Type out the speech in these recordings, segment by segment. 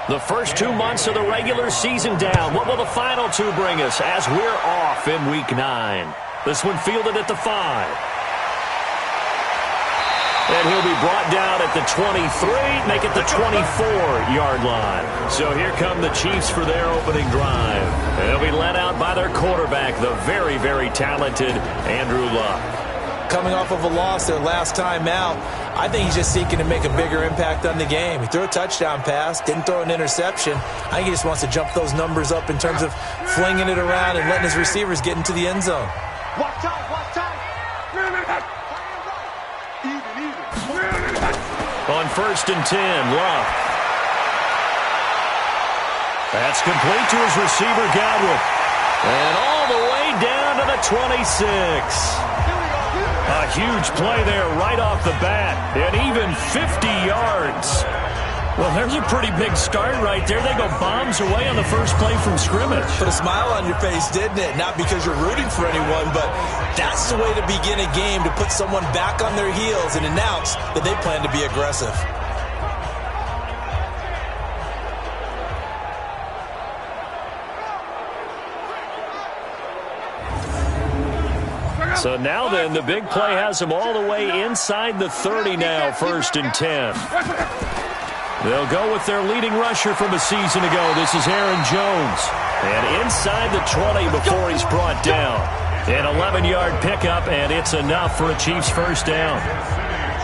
The first 2 months of the regular season down. What will the final two bring us as we're off in Week 9? This one fielded at the 5. And he'll be brought down at the 23, make it the 24-yard line. So here come the Chiefs for their opening drive. They'll be led out by their quarterback, the very, very talented Andrew Luck. Coming off of a loss their last time out, I think he's just seeking to make a bigger impact on the game. He threw a touchdown pass, didn't throw an interception. I think he just wants to jump those numbers up in terms of flinging it around and letting his receivers get into the end zone. Watch time, watch time. On 1st and 10, Luck. That's complete to his receiver, Godwin. And all the way down to the 26. A huge play there right off the bat, and even 50 yards. Well, there's a pretty big start right there. They go bombs away on the first play from scrimmage. Put a smile on your face, didn't it? Not because you're rooting for anyone, but that's the way to begin a game, to put someone back on their heels and announce that they plan to be aggressive. So now then, the big play has them all the way inside the 30 now, 1st and 10. They'll go with their leading rusher from a season ago. This is Aaron Jones. And inside the 20 before he's brought down. An 11-yard pickup, and it's enough for a Chiefs first down.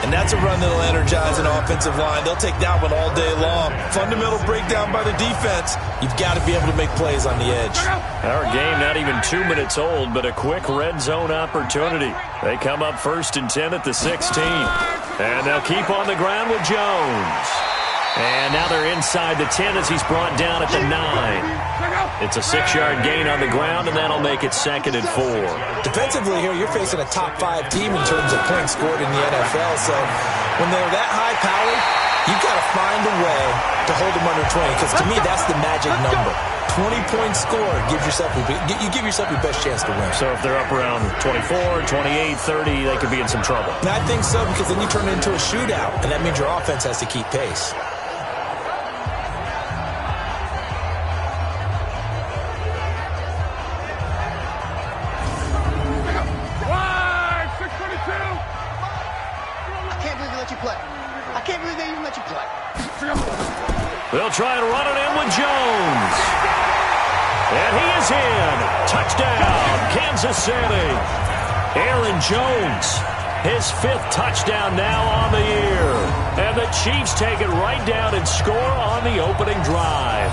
And that's a run that'll energize an offensive line. They'll take that one all day long. Fundamental breakdown by the defense. You've got to be able to make plays on the edge. Our game not even 2 minutes old, but a quick red zone opportunity. They come up 1st and 10 at the 16. And they'll keep on the ground with Jones. And now they're inside the 10 as he's brought down at the 9. It's a 6-yard gain on the ground, and that'll make it 2nd and 4. Defensively here, you're facing a top-5 team in terms of points scored in the NFL. So when they're that high-powered, you've got to find a way to hold them under 20, because to me, that's the magic number. 20-point score gives yourself you give yourself your best chance to win. So if they're up around 24, 28, 30, they could be in some trouble. And I think so, because then you turn it into a shootout, and that means your offense has to keep pace. They'll try and run it in with Jones. And he is in. Touchdown, Kansas City. Aaron Jones, his 5th touchdown now on the year. And the Chiefs take it right down and score on the opening drive.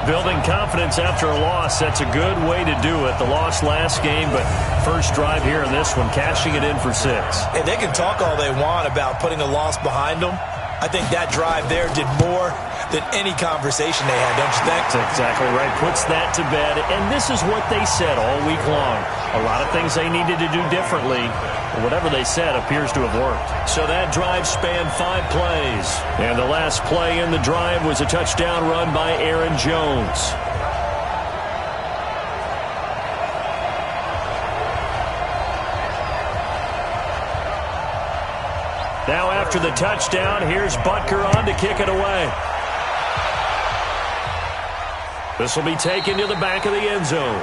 Building confidence after a loss, that's a good way to do it. The loss last game, but first drive here in this one, cashing it in for 6. And they can talk all they want about putting a loss behind them. I think that drive there did more than any conversation they had, don't you think? That's exactly right. Puts that to bed. And this is what they said all week long. A lot of things they needed to do differently. Whatever they said appears to have worked. So that drive spanned 5 plays. And the last play in the drive was a touchdown run by Aaron Jones. Now after the touchdown, here's Butker on to kick it away. This will be taken to the back of the end zone.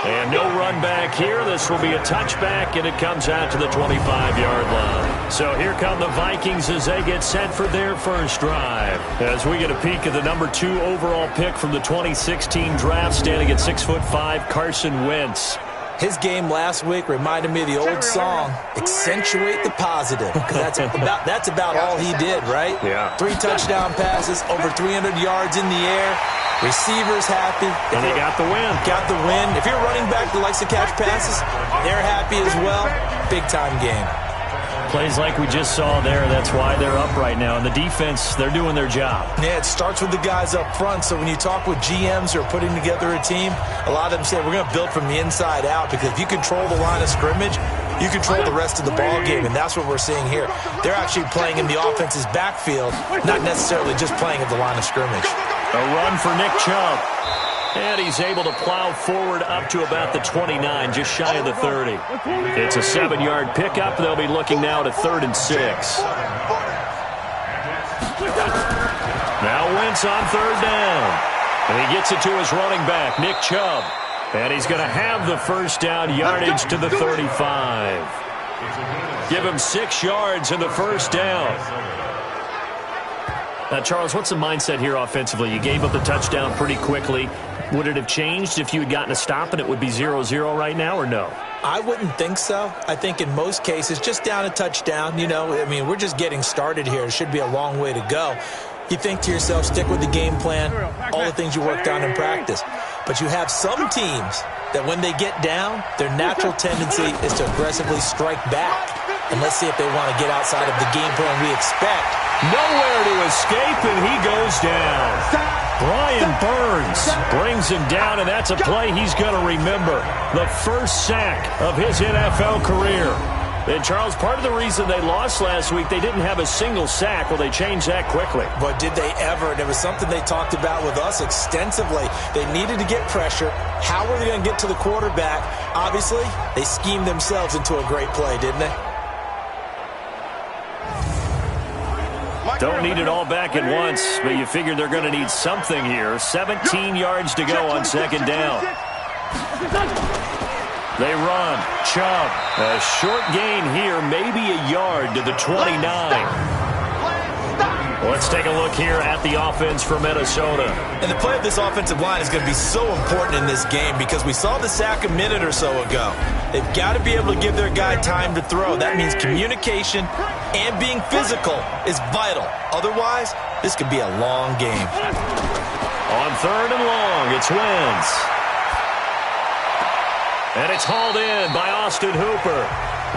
And no run back here. This will be a touchback, and it comes out to the 25-yard line. So here come the Vikings as they get set for their first drive. As we get a peek at the number 2 overall pick from the 2016 draft, standing at 6'5", Carson Wentz. His game last week reminded me of the old song, accentuate the positive, because that's about all he did, right? Yeah. 3 touchdown passes, over 300 yards in the air, receivers happy. And they got the win. Got the win. If you're a running back that likes to catch passes, they're happy as well. Big-time game. Plays like we just saw there, that's why they're up right now. And the defense, they're doing their job. Yeah, it starts with the guys up front. So when you talk with GMs who are putting together a team, a lot of them say, we're going to build from the inside out, because if you control the line of scrimmage, you control the rest of the ball game, and that's what we're seeing here. They're actually playing in the offense's backfield, not necessarily just playing at the line of scrimmage. A run for Nick Chubb. And he's able to plow forward up to about the 29, just shy of the 30. It's a 7-yard pickup. They'll be looking now to 3rd and 6. Now Wentz on third down. And he gets it to his running back, Nick Chubb. And he's going to have the first down, yardage to the 35. Give him 6 yards in the first down. Now, Charles, what's the mindset here offensively? You gave up the touchdown pretty quickly. Would it have changed if you had gotten a stop and it would be 0-0 right now, or no? I wouldn't think so. I think in most cases, just down a touchdown, we're just getting started here. It should be a long way to go. You think to yourself, stick with the game plan, all the things you worked on in practice. But you have some teams that when they get down, their natural tendency is to aggressively strike back. And let's see if they want to get outside of the game plan we expect. Nowhere to escape, and he goes down. Brian Burns brings him down, and that's a play he's going to remember. The first sack of his NFL career. And, Charles, part of the reason they lost last week, they didn't have a single sack. Well, they changed that quickly. But did they ever? And it was something they talked about with us extensively. They needed to get pressure. How were they going to get to the quarterback? Obviously, they schemed themselves into a great play, didn't they? Don't need it all back at once, but you figure they're going to need something here. 17 yards to go on second down. They run. Chubb. A short gain here, maybe a yard to the 29. Let's take a look here at the offense for Minnesota. And the play of this offensive line is going to be so important in this game because we saw the sack a minute or so ago. They've got to be able to give their guy time to throw. That means communication and being physical is vital. Otherwise, this could be a long game. On third and long, it's Wentz. And it's hauled in by Austin Hooper.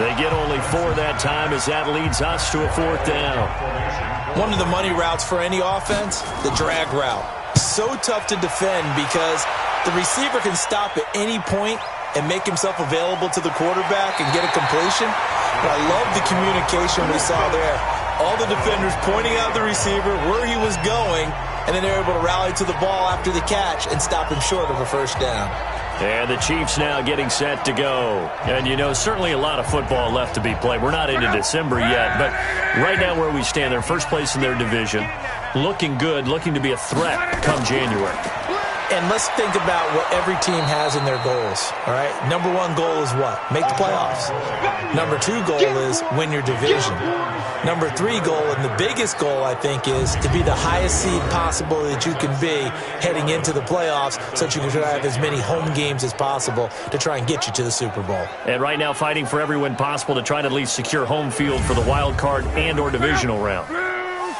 They get only 4 that time as that leads us to a 4th down. One of the money routes for any offense, the drag route. So tough to defend because the receiver can stop at any point and make himself available to the quarterback and get a completion. But I love the communication we saw there. All the defenders pointing out the receiver, where he was going, and then they're able to rally to the ball after the catch and stop him short of a first down. And the Chiefs now getting set to go. And, certainly a lot of football left to be played. We're not into December yet, but right now where we stand, they're first place in their division. Looking good, looking to be a threat come January. And let's think about what every team has in their goals, all right? Number 1 goal is what? Make the playoffs. Number 2 goal is win your division. Number 3 goal, and the biggest goal, I think, is to be the highest seed possible that you can be heading into the playoffs so that you can have as many home games as possible to try and get you to the Super Bowl. And right now fighting for every win possible to try to at least secure home field for the wild card and or divisional round.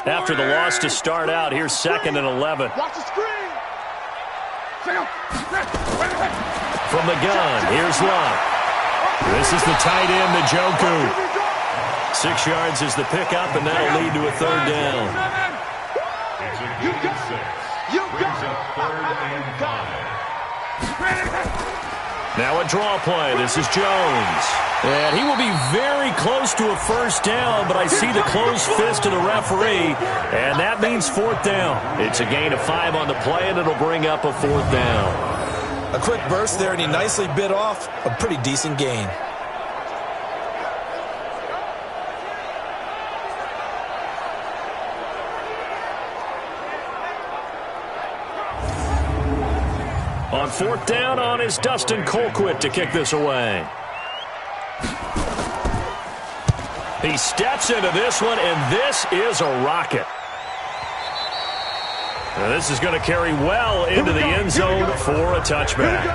After the loss to start out, here's 2nd and 11. Watch the screen. From the gun, here's Love. This is the tight end, Njoku. 6 yards is the pickup, and that'll lead to a 3rd down. Now a draw play. This is Jones. And he will be very close to a first down, but I see the closed fist of the referee, and that means 4th down. It's a gain of 5 on the play, and it'll bring up a 4th down. A quick burst there, and he nicely bit off a pretty decent gain. On 4th down on is Dustin Colquitt to kick this away. He steps into this one, and this is a rocket. Now this is going to carry well into the end zone for a touchback.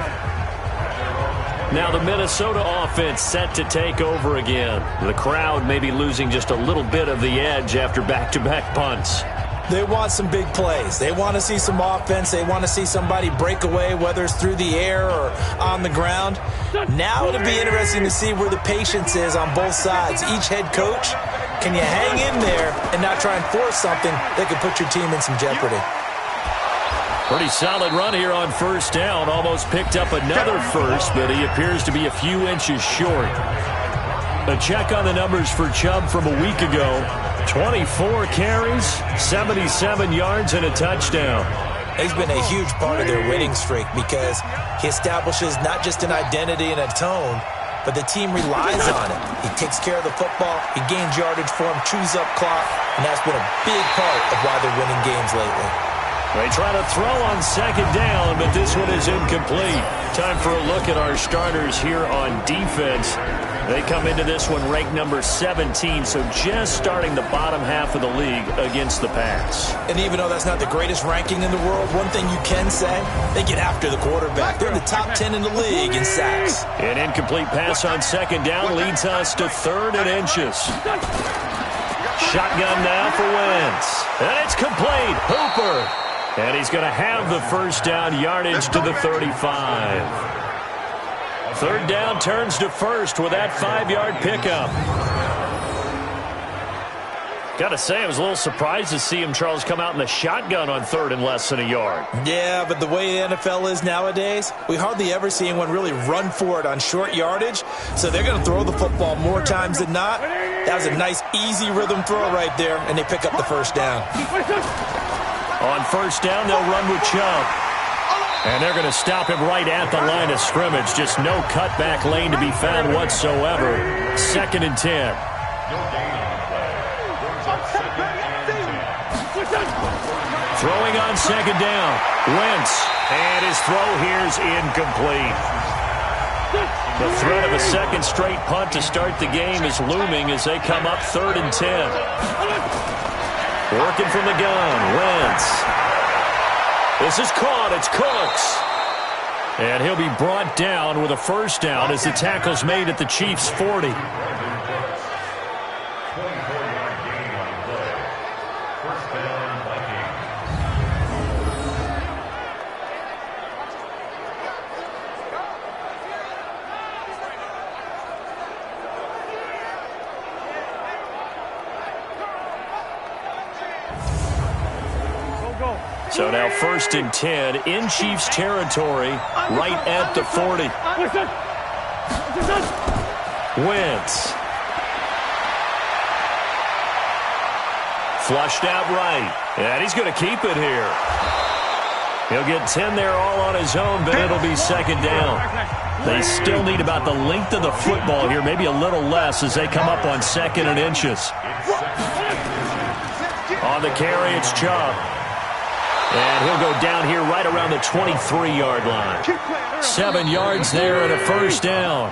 Now the Minnesota offense set to take over again. The crowd may be losing just a little bit of the edge after back-to-back punts. They want some big plays. They want to see some offense. They want to see somebody break away, whether it's through the air or on the ground. Now it'll be interesting to see where the patience is on both sides. Each head coach, can you hang in there and not try and force something that could put your team in some jeopardy? Pretty solid run here on 1st down. Almost picked up another first, but he appears to be a few inches short. A check on the numbers for Chubb from a week ago. 24 carries, 77 yards, and a touchdown. He's been a huge part of their winning streak because he establishes not just an identity and a tone, but the team relies on it. He takes care of the football, he gains yardage for him, chews up clock, and that's been a big part of why they're winning games lately. They try to throw on second down, but this one is incomplete. Time for a look at our starters here on defense. They come into this one ranked number 17, so just starting the bottom half of the league against the pass. And even though that's not the greatest ranking in the world, one thing you can say, they get after the quarterback. They're in the top 10 in the league in sacks. An incomplete pass on second down leads us to 3rd and inches. Shotgun now for Wentz. And it's complete. Hooper. And he's going to have the first down yardage to the 35. 3rd down turns to 1st with that 5-yard pickup. Got to say, I was a little surprised to see him, Charles, come out in the shotgun on 3rd and less than a yard. Yeah, but the way the NFL is nowadays, we hardly ever see anyone really run for it on short yardage. So they're going to throw the football more times than not. That was a nice, easy rhythm throw right there, and they pick up the first down. On 1st down, they'll run with Chubb. And they're going to stop him right at the line of scrimmage. Just no cutback lane to be found whatsoever. 2nd and 10. Throwing on second down. Wentz. And his throw here's incomplete. The threat of a second straight punt to start the game is looming as they come up 3rd and 10. Working from the gun. Wentz. This is caught. It's Cooks. And he'll be brought down with a first down as the tackle's made at the Chiefs' 40. So now 1st and 10 in Chiefs territory, right at the 40. Wentz. Flushed out right. And he's going to keep it here. He'll get 10 there all on his own, but it'll be 2nd down. They still need about the length of the football here, maybe a little less as they come up on 2nd and inches. On the carry, it's Chubb. And he'll go down here right around the 23-yard line. 7 yards there and a first down.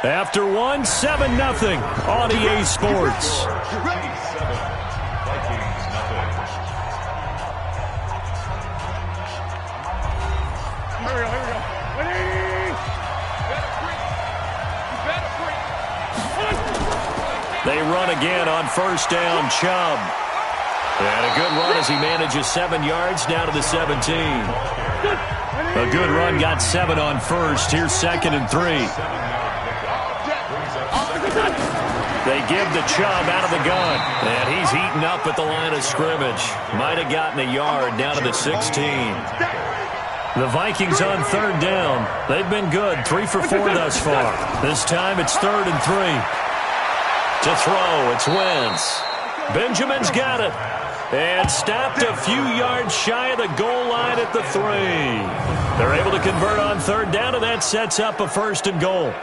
After one, 7-0 on EA Sports. They run again on first down, Chubb. And a good run as he manages 7 yards down to the 17. A good run, got 7 on first. Here's 2nd and 3. They give the Chubb out of the gun. And he's eaten up at the line of scrimmage. Might have gotten a yard down to the 16. The Vikings on 3rd down. They've been good, 3 for 4 thus far. This time it's 3rd and 3. To throw, it's Wentz. Benjamin's got it. And stopped a few yards shy of the goal line at the 3. They're able to convert on 3rd down, and that sets up a 1st and goal.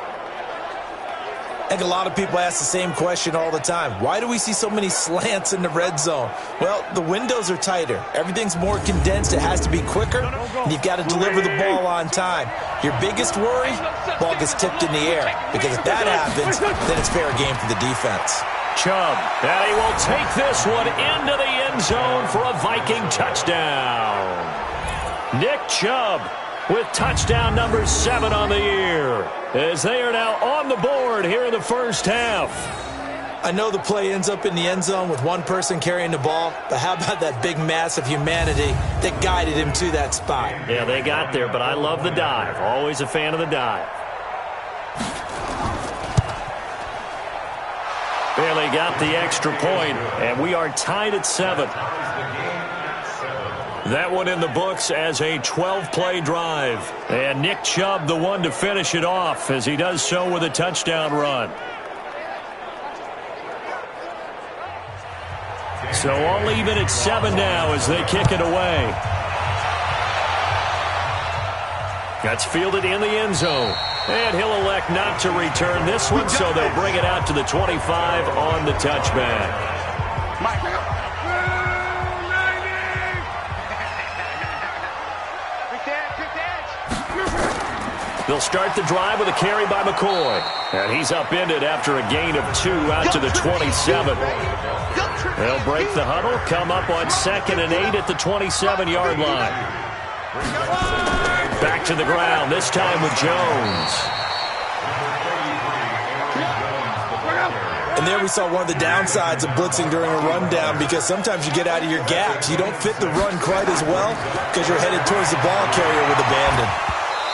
I think a lot of people ask the same question all the time. Why do we see so many slants in the red zone? Well, the windows are tighter. Everything's more condensed. It has to be quicker, and you've got to deliver the ball on time. Your biggest worry, ball gets tipped in the air. Because if that happens, then it's fair game for the defense. Chubb, and he will take this one into the end zone for a Viking touchdown. Nick Chubb with touchdown number 7 on the year, as they are now on the board here in the first half. I know the play ends up in the end zone with one person carrying the ball, but how about that big mass of humanity that guided him to that spot? Yeah, they got there, but I love the dive. Always a fan of the dive. Barely got the extra point, and we are tied at 7. That one in the books as a 12-play drive. And Nick Chubb, the one to finish it off, as he does so with a touchdown run. So all even at 7 now as they kick it away. That's fielded in the end zone. And he'll elect not to return this one, so they'll bring it out to the 25 on the touchback. They'll start the drive with a carry by McCoy. And he's upended after a gain of 2 out to the 27. They'll break the huddle, come up on 2nd and 8 at the 27-yard line. Back to the ground, this time with Jones. And there we saw one of the downsides of blitzing during a rundown, because sometimes you get out of your gaps. You don't fit the run quite as well because you're headed towards the ball carrier with abandon.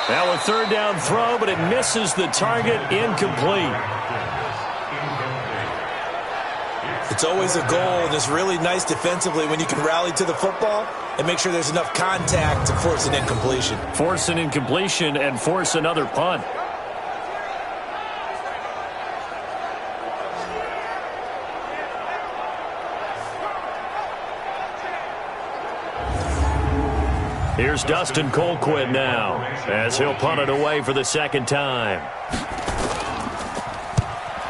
Now a 3rd down throw, but it misses the target, incomplete. It's always a goal, and it's really nice defensively when you can rally to the football and make sure there's enough contact to force an incompletion. Force an incompletion and force another punt. Here's Dustin Colquitt now, as he'll punt it away for the 2nd time.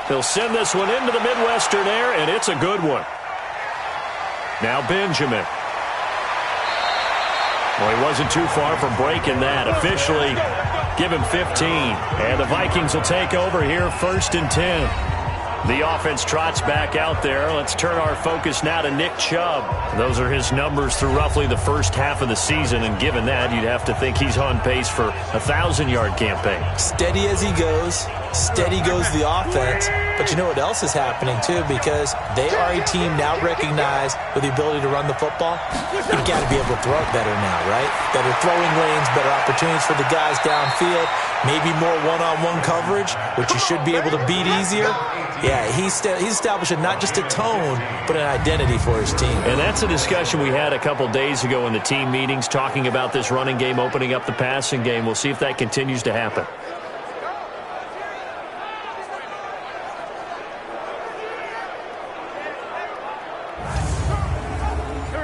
He'll send this one into the Midwestern air, and it's a good one. Now Benjamin. Well, he wasn't too far from breaking that. Officially, give him 15. And the Vikings will take over here, 1st and 10. The offense trots back out there. Let's turn our focus now to Nick Chubb. Those are his numbers through roughly the first half of the season, and given that, you'd have to think he's on pace for a 1,000-yard campaign. Steady as he goes. Steady goes the offense. But you know what else is happening, too, because they are a team now recognized with the ability to run the football. You've got to be able to throw it better now, right? Better throwing lanes, better opportunities for the guys downfield, maybe more one-on-one coverage, which you should be able to beat easier. Yeah, he's establishing not just a tone, but an identity for his team. And that's a discussion we had a couple days ago in the team meetings, talking about this running game opening up the passing game. We'll see if that continues to happen.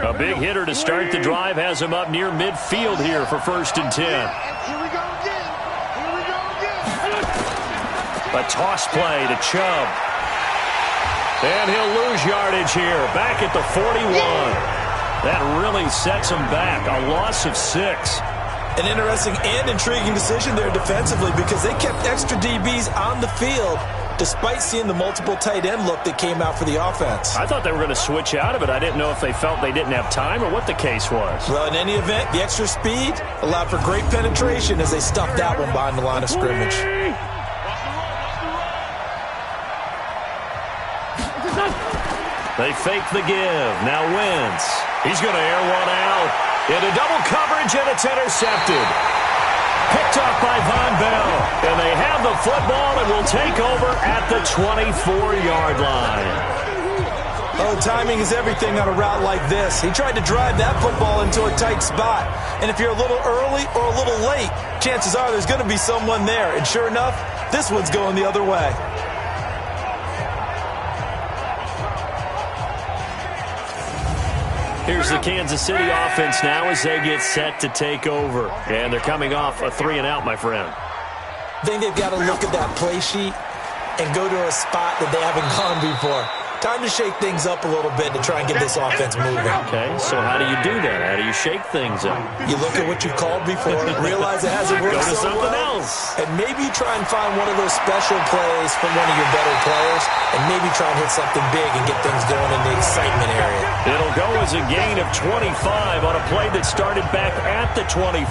A big hitter to start the drive has him up near midfield here for 1st and 10. A toss play to Chubb. And he'll lose yardage here, back at the 41. That really sets him back, a loss of 6. An interesting and intriguing decision there defensively, because they kept extra DBs on the field despite seeing the multiple tight end look that came out for the offense. I thought they were going to switch out of it. I didn't know if they felt they didn't have time or what the case was. Well, in any event, the extra speed allowed for great penetration as they stuffed that one behind the line of scrimmage. They fake the give. Now Wentz. He's going to air one out. Into double coverage, and it's intercepted. Picked off by Von Bell. And they have the football and will take over at the 24-yard line. Oh, timing is everything on a route like this. He tried to drive that football into a tight spot. And if you're a little early or a little late, chances are there's going to be someone there. And sure enough, this one's going the other way. Here's the Kansas City offense now as they get set to take over. And they're coming off a 3-and-out, my friend. I think they've got to look at that play sheet and go to a spot that they haven't gone before. Time to shake things up a little bit to try and get this offense moving. Okay, so how do you do that? How do you shake things up? You look at what you've called before, realize it hasn't worked Go to so something well, else. and maybe try and find one of those special plays from one of your better players, and maybe try and hit something big and get things going in the excitement area. It'll go as a gain of 25 on a play that started back at the 25.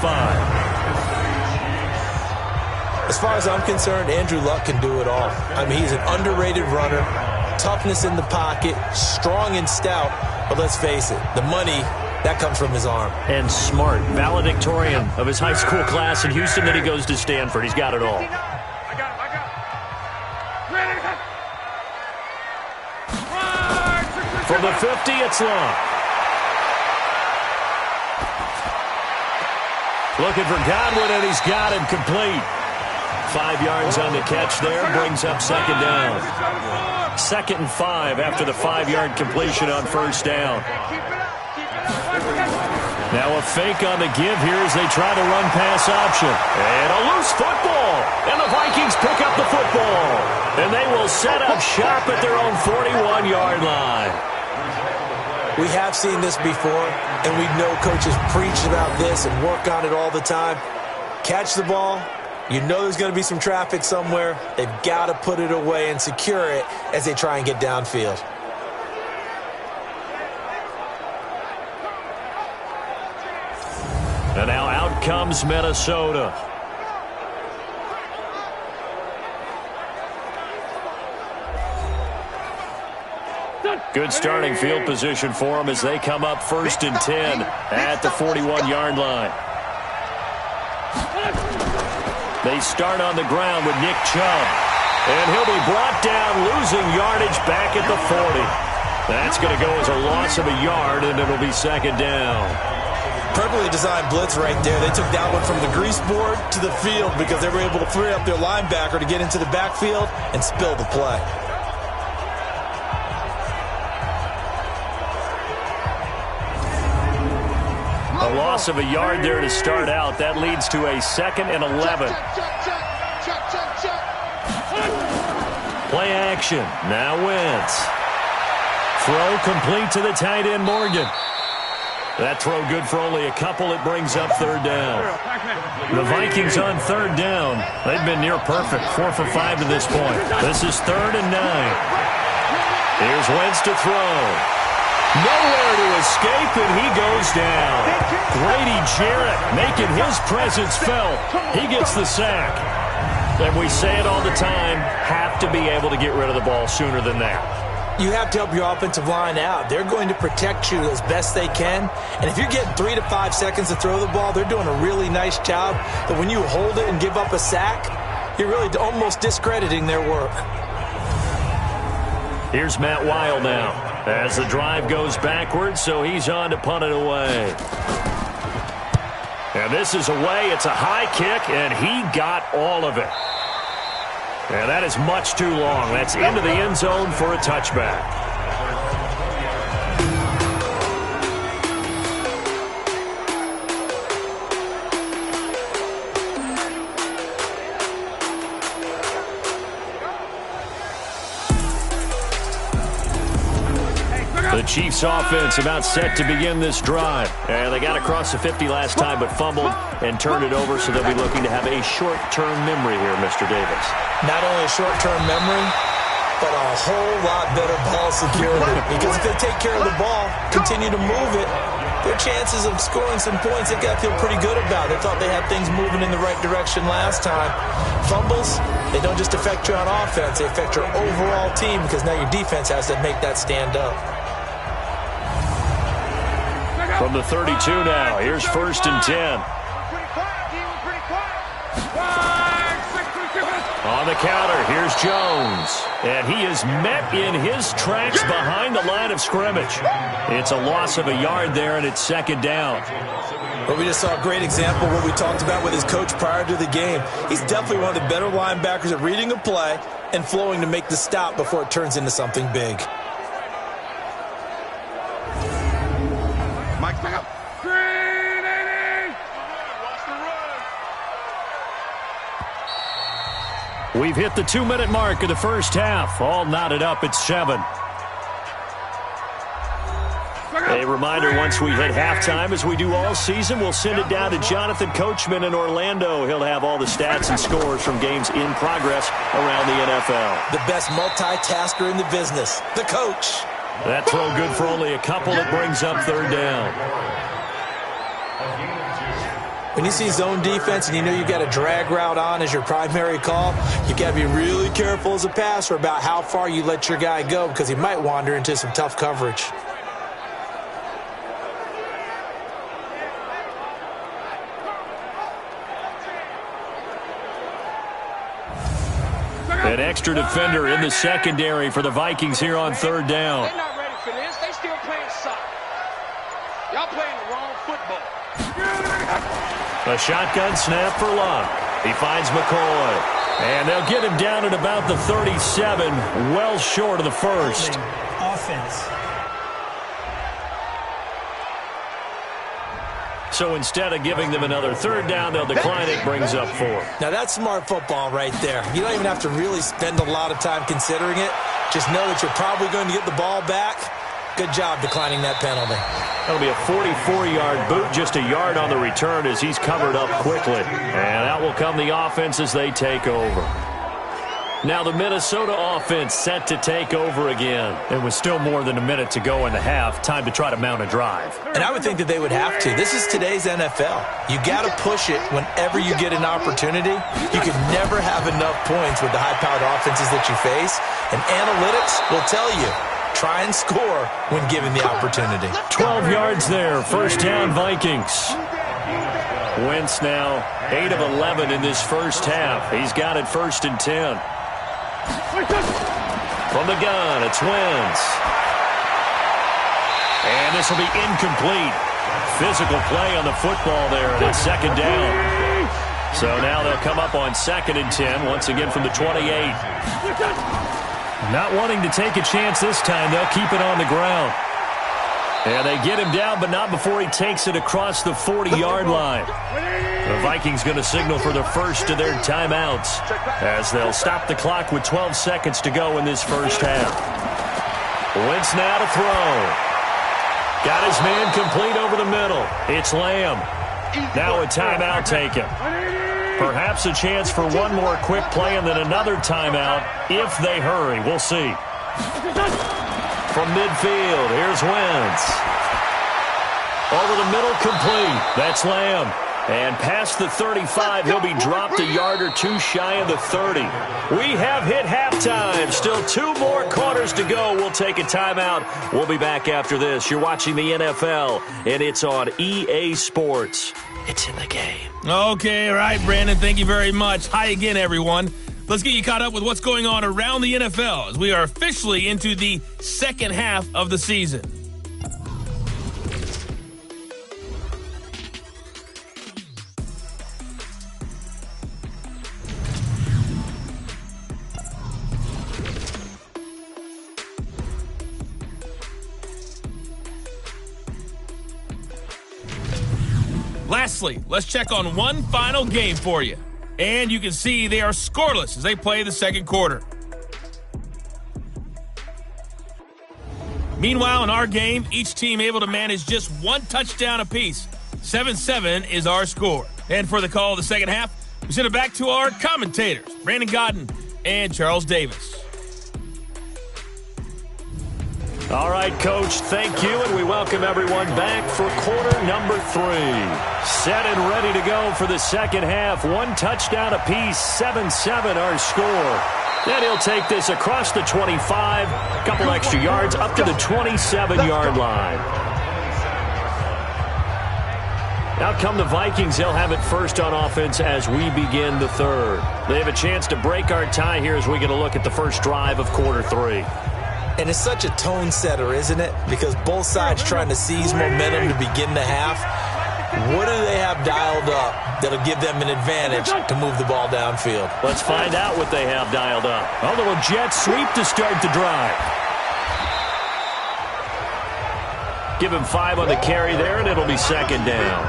As far as I'm concerned, Andrew Luck can do it all. I mean, he's an underrated runner. Toughness in the pocket, strong and stout, but let's face it, the money, that comes from his arm. And smart, valedictorian of his high school class in Houston, then he goes to Stanford. He's got it all. From the 50, it's long. Looking for Godwin, and he's got him complete. 5 yards on the catch there, brings up 2nd down. 2nd and 5 after the 5-yard completion on 1st down. Now a fake on the give here as they try to run pass option. And a loose football. and the Vikings pick up the football. And they will set up shop at their own 41-yard line. We have seen this before, and we know coaches preach about this and work on it all the time. Catch the ball. You know there's going to be some traffic somewhere. They've got to put it away and secure it as they try and get downfield. And now out comes Minnesota. Good starting field position for them as they come up 1st and 10 at the 41-yard line. They start on the ground with Nick Chubb. And he'll be brought down, losing yardage back at the 40. That's going to go as a loss of a yard, and it'll be 2nd down. Perfectly designed blitz right there. They took that one from the grease board to the field because they were able to free up their linebacker to get into the backfield and spill the play. A loss of a yard there to start out. That leads to a 2nd and 11. Play action. Now Wentz. Throw complete to the tight end, Morgan. That throw good for only a couple. It brings up 3rd down. The Vikings on 3rd down. They've been near perfect. 4 for 5 to this point. This is 3rd and 9. Here's Wentz to throw. Nowhere to escape, and he goes down. Grady Jarrett making his presence felt. He gets the sack. And we say it all the time, have to be able to get rid of the ball sooner than that. You have to help your offensive line out. They're going to protect you as best they can. And if you're getting 3 to 5 seconds to throw the ball, they're doing a really nice job. But when you hold it and give up a sack, you're really almost discrediting their work. Here's Matt Weil now as the drive goes backwards, so he's on to punt it away. And this is away. It's a high kick, and he got all of it. And that is much too long. That's into the end zone for a touchback. The Chiefs offense about set to begin this drive. And they got across the 50 last time but fumbled and turned it over, so they'll be looking to have a short-term memory here, Mr. Davis. Not only a short-term memory, but a whole lot better ball security. Because if they take care of the ball, continue to move it, their chances of scoring some points, they got to feel pretty good about. They thought they had things moving in the right direction last time. Fumbles, they don't just affect you on offense, they affect your overall team because now your defense has to make that stand up. From the 32 now, here's 1st and 10. On the counter, here's Jones. And he is met in his tracks behind the line of scrimmage. It's a loss of a yard there, and it's 2nd down. Well, we just saw a great example of what we talked about with his coach prior to the game. He's definitely one of the better linebackers at reading a play and flowing to make the stop before it turns into something big. Mike, back up. We've hit the 2-minute mark of the first half. All knotted up at 7. A reminder, once we hit halftime, as we do all season, we'll send it down to Jonathan Coachman in Orlando. He'll have all the stats and scores from games in progress around the NFL. The best multitasker in the business, the coach. That throw good for only a couple. It brings up 3rd down. When you see zone defense and you know you've got a drag route on as your primary call, you've got to be really careful as a passer about how far you let your guy go because he might wander into some tough coverage. An extra defender in the secondary for the Vikings here on 3rd down. They're not ready for this. They still playing soccer. Y'all playing the wrong football. A shotgun snap for Luck. He finds McCoy. And they'll get him down at about the 37, well short of the first. Offense. So instead of giving them another third down, they'll decline it, brings up 4. Now, that's smart football right there. You don't even have to really spend a lot of time considering it. Just know that you're probably going to get the ball back. Good job declining that penalty. That'll be a 44-yard boot, just a yard on the return as he's covered up quickly. And out will come the offense as they take over. Now the Minnesota offense set to take over again. It was still more than a minute to go in the half. Time to try to mount a drive. And I would think that they would have to. This is today's NFL. You got to push it whenever you get an opportunity. You can never have enough points with the high-powered offenses that you face. And analytics will tell you, try and score when given the opportunity. 12 yards there. First down, Vikings. Wentz now 8 of 11 in this first half. He's got it 1st and 10. From the gun, it's Wentz. And this will be incomplete. Physical play on the football there, and it's 2nd down. So now they'll come up on 2nd and 10, once again from the 28. Not wanting to take a chance this time, they'll keep it on the ground. And they get him down, but not before he takes it across the 40-yard line. The Vikings going to signal for the first of their timeouts as they'll stop the clock with 12 seconds to go in this first half. Wentz now to throw. Got his man complete over the middle. It's Lamb. Now a timeout taken. Perhaps a chance for one more quick play and then another timeout if they hurry. We'll see. From midfield, here's Wentz. Over the middle, complete. That's Lamb. And past the 35, he'll be dropped a yard or two shy of the 30. We have hit halftime. Still 2 more quarters to go. We'll take a timeout. We'll be back after this. You're watching the NFL, and it's on EA Sports. It's in the game. Okay, all right, Brandon. Thank you very much. Hi again, everyone. Let's get you caught up with what's going on around the NFL as we are officially into the second half of the season. Lastly, let's check on one final game for you. And you can see they are scoreless as they play the second quarter. Meanwhile, in our game, each team able to manage just 1 touchdown apiece. 7-7 is our score. And for the call of the second half, we send it back to our commentators, Brandon Godden and Charles Davis. All right, Coach, thank you, and we welcome everyone back for quarter number 3. Set and ready to go for the second half. 1 touchdown apiece, 7-7 our score. Then he'll take this across the 25, a couple extra yards up to the 27-yard line. Out come the Vikings. They'll have it first on offense as we begin the third. They have a chance to break our tie here as we get a look at the first drive of quarter 3. And it's such a tone setter, isn't it? Because both sides trying to seize momentum to begin the half. What do they have dialed up that'll give them an advantage to move the ball downfield? Let's find out what they have dialed up. A little jet sweep to start the drive. Give him 5 on the carry there, and it'll be 2nd down.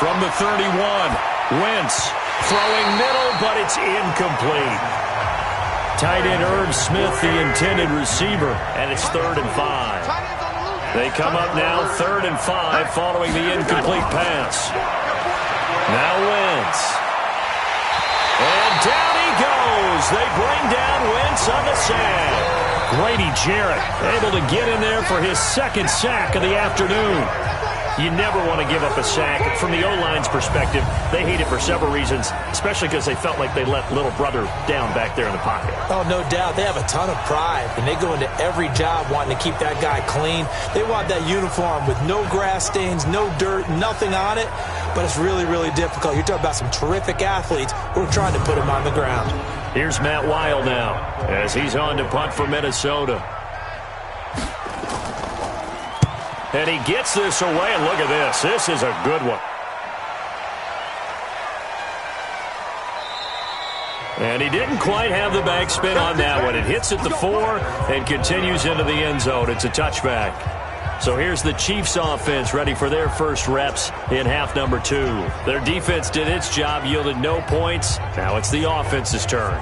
From the 31, Wentz. Throwing middle, but it's incomplete. Tight end Irv Smith, the intended receiver, and it's 3rd and 5. They come up now 3rd and 5 following the incomplete pass. Now Wentz. And down he goes. They bring down Wentz on the sack. Grady Jarrett able to get in there for his 2nd sack of the afternoon. You never want to give up a sack. From the O-line's perspective, they hate it for several reasons, especially because they felt like they let little brother down back there in the pocket. Oh, no doubt. They have a ton of pride, and they go into every job wanting to keep that guy clean. They want that uniform with no grass stains, no dirt, nothing on it, but it's really, really difficult. You're talking about some terrific athletes who are trying to put him on the ground. Here's Matt Weil now as he's on to punt for Minnesota. And he gets this away, and look at this. This is a good one. And he didn't quite have the backspin on that one. It hits at the 4 and continues into the end zone. It's a touchback. So here's the Chiefs offense ready for their first reps in half number 2. Their defense did its job, yielded no points. Now it's the offense's turn.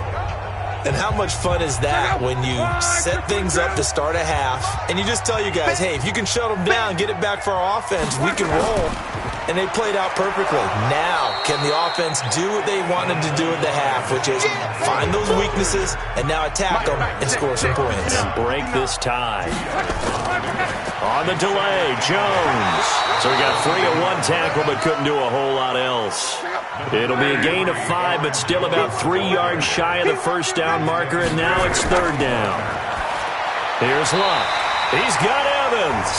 And how much fun is that when you set things up to start a half and you just tell you guys, hey, if you can shut them down, get it back for our offense, we can roll. And they played out perfectly. Now, can the offense do what they wanted to do at the half, which is find those weaknesses and now attack them and score some points. And break this tie. On the delay, Jones. So he got free of one tackle but couldn't do a whole lot else. It'll be a gain of 5, but still about 3 yards shy of the first down marker, and now it's third down. Here's Luck. He's got Evans.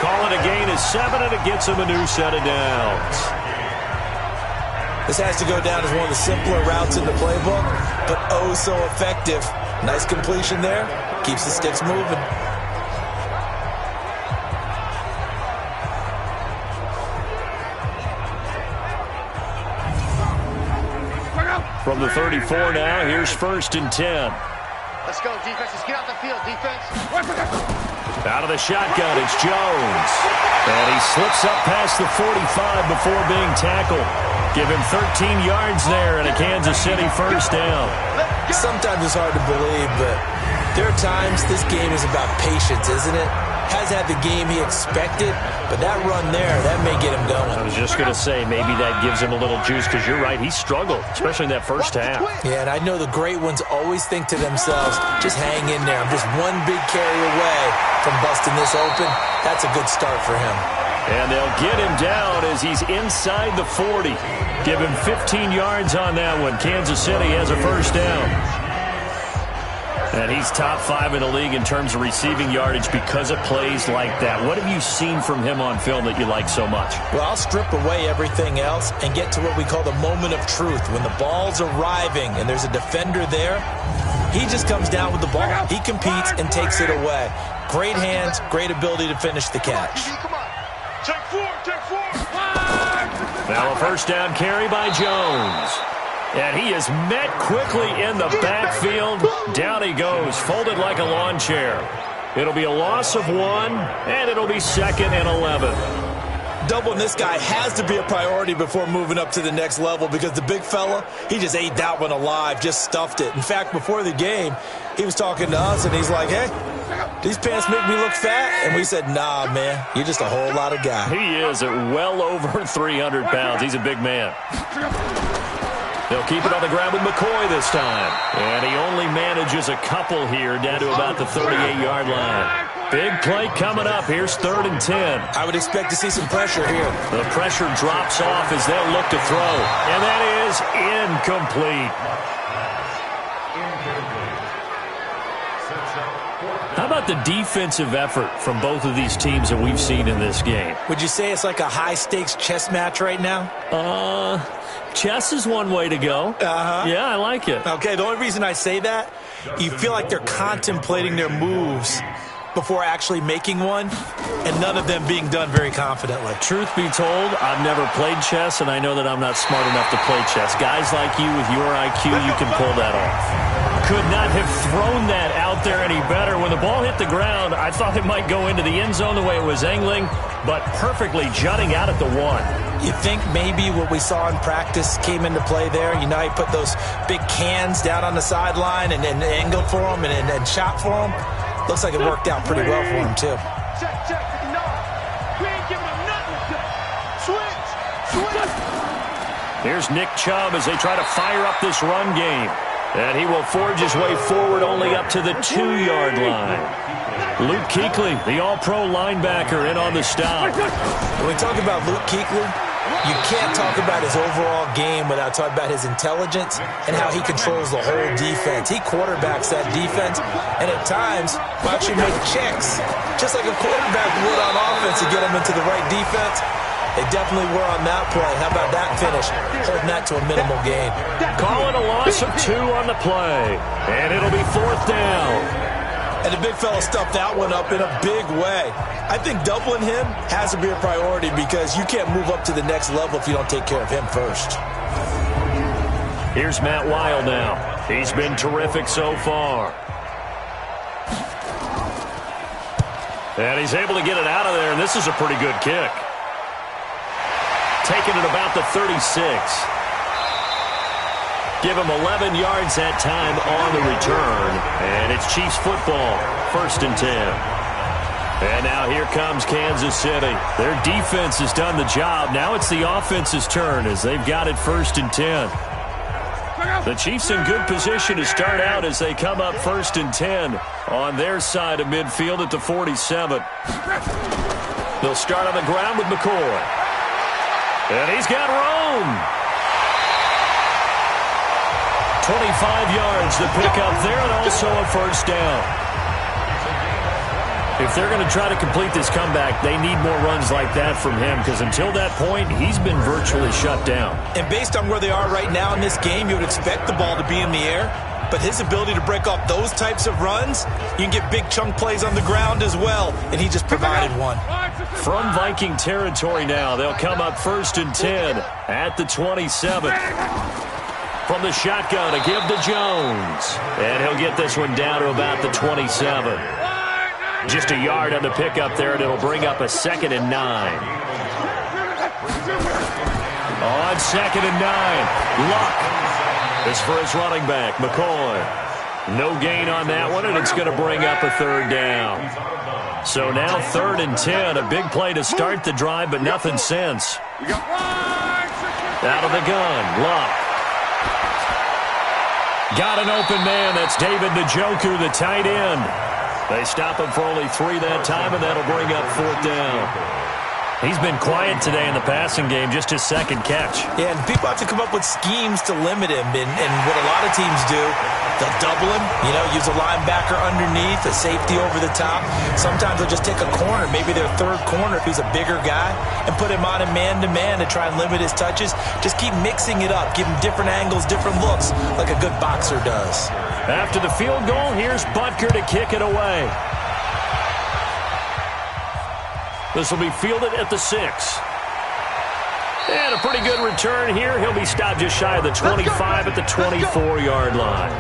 Call it a gain of 7, and it gets him a new set of downs. This has to go down as one of the simpler routes in the playbook, but oh so effective. Nice completion there. Keeps the sticks moving. From the 34 now, here's 1st and 10. Let's go, defense. Let's get out the field, defense. Out of the shotgun, it's Jones. And he slips up past the 45 before being tackled. Give him 13 yards there and a Kansas City first down. Sometimes it's hard to believe, but there are times this game is about patience, isn't it? Has had the game he expected, but that run there, that may get him going. I was just going to say, maybe that gives him a little juice, because you're right, he struggled, especially in that first half. Yeah, and I know the great ones always think to themselves, just hang in there. I'm just one big carry away from busting this open. That's a good start for him. And they'll get him down as he's inside the 40. Give him 15 yards on that one. Kansas City has a first down. And he's top 5 in the league in terms of receiving yardage because of plays like that. What have you seen from him on film that you like so much? Well, I'll strip away everything else and get to what we call the moment of truth. When the ball's arriving and there's a defender there, he just comes down with the ball. He competes and takes it away. Great hands, great ability to finish the catch. Take 4, take 4. Now a first down carry by Jones. And he is met quickly in the backfield. Down he goes, folded like a lawn chair. It'll be a loss of 1, and it'll be 2nd and 11. Doubling this guy has to be a priority before moving up to the next level, because the big fella, he just ate that one alive, just stuffed it. In fact, before the game, he was talking to us, and he's like, hey, these pants make me look fat? And we said, nah, man, you're just a whole lot of guy. He is at well over 300 pounds. He's a big man. They'll keep it on the ground with McCoy this time. And he only manages a couple here down to about the 38-yard line. Big play coming up. Here's 3rd and 10. I would expect to see some pressure here. The pressure drops off as they'll look to throw. And that is incomplete. How about the defensive effort from both of these teams that we've seen in this game? Would you say it's like a high-stakes chess match right now? Chess is one way to go. Yeah, I like it. Okay, the only reason I say that, you feel like they're contemplating their moves before actually making one, and none of them being done very confidently. Truth be told, I've never played chess, and I know that I'm not smart enough to play chess. Guys like you with your IQ, you can pull that off. Could not have thrown that out there any better. When the ball hit the ground, I thought it might go into the end zone the way it was angling, but perfectly jutting out at the 1. You think maybe what we saw in practice came into play there? You know, he put those big cans down on the sideline and angled for them and shot for them. Looks like it worked out pretty well for him, too. Check, check, no. We ain't giving him nothing. Switch. Here's Nick Chubb as they try to fire up this run game. And he will forge his way forward only up to the 2-yard line. Luke Kuechly, the all-pro linebacker, in on the stop. When we talk about Luke Kuechly, you can't talk about his overall game without talking about his intelligence and how he controls the whole defense. He quarterbacks that defense, and at times will actually make checks, just like a quarterback would on offense to get him into the right defense. They definitely were on that play. How about that finish? Holding that to a minimal gain. Calling a loss of 2 on the play. And it'll be 4th down. And the big fella stuffed that one up in a big way. I think doubling him has to be a priority, because you can't move up to the next level if you don't take care of him first. Here's Matt Weil now. He's been terrific so far. And he's able to get it out of there, and this is a pretty good kick. Taking it about the 36. Give him 11 yards that time on the return. And it's Chiefs football, 1st and 10. And now here comes Kansas City. Their defense has done the job. Now it's the offense's turn as they've got it 1st and 10. The Chiefs in good position to start out as they come up 1st and 10 on their side of midfield at the 47. They'll start on the ground with McCoy. And he's got room. 25 yards to pick up there, and also a 1st down. If they're going to try to complete this comeback, they need more runs like that from him, because until that point, he's been virtually shut down. And based on where they are right now in this game, you would expect the ball to be in the air. But his ability to break off those types of runs, you can get big chunk plays on the ground as well, and he just provided one. From Viking territory now, they'll come up 1st and 10 at the 27. From the shotgun, a give to Jones. And he'll get this one down to about the 27. Just a yard on the pickup there, and it'll bring up a 2nd and 9. On 2nd and 9, Luck is for his running back, McCoy. No gain on that one, and it's going to bring up a 3rd down. So now 3rd and 10, a big play to start the drive, but nothing since. Out of the gun, Luck. Got an open man. That's David Njoku, the tight end. They stop him for only 3 that time, and that'll bring up 4th down. He's been quiet today in the passing game, just his 2nd catch. Yeah, and people have to come up with schemes to limit him. And what a lot of teams do, they'll double him, use a linebacker underneath, a safety over the top. Sometimes they'll just take a corner, maybe their 3rd corner if he's a bigger guy, and put him on a man-to-man to try and limit his touches. Just keep mixing it up, give him different angles, different looks, like a good boxer does. After the field goal, here's Butker to kick it away. This will be fielded at the 6. And a pretty good return here. He'll be stopped just shy of the 25 at the 24-yard line.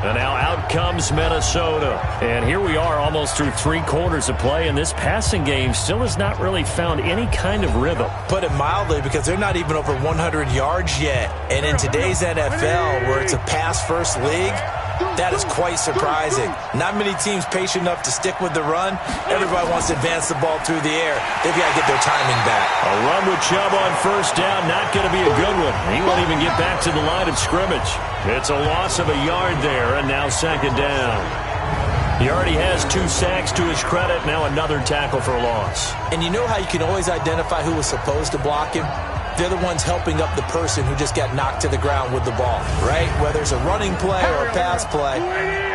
And now out comes Minnesota. And here we are almost through 3 quarters of play, and this passing game still has not really found any kind of rhythm. Put it mildly, because they're not even over 100 yards yet. And in today's NFL, where it's a pass-first league, that is quite surprising. Not many teams patient enough to stick with the run. Everybody wants to advance the ball through the air. They've got to get their timing back. A run with Chubb on 1st down, not going to be a good one. He won't even get back to the line of scrimmage. It's a loss of a yard there, and now 2nd down. He already has 2 sacks to his credit, now another tackle for a loss. And you know how you can always identify who was supposed to block him? They're the ones helping up the person who just got knocked to the ground with the ball, right? Whether it's a running play or a pass play,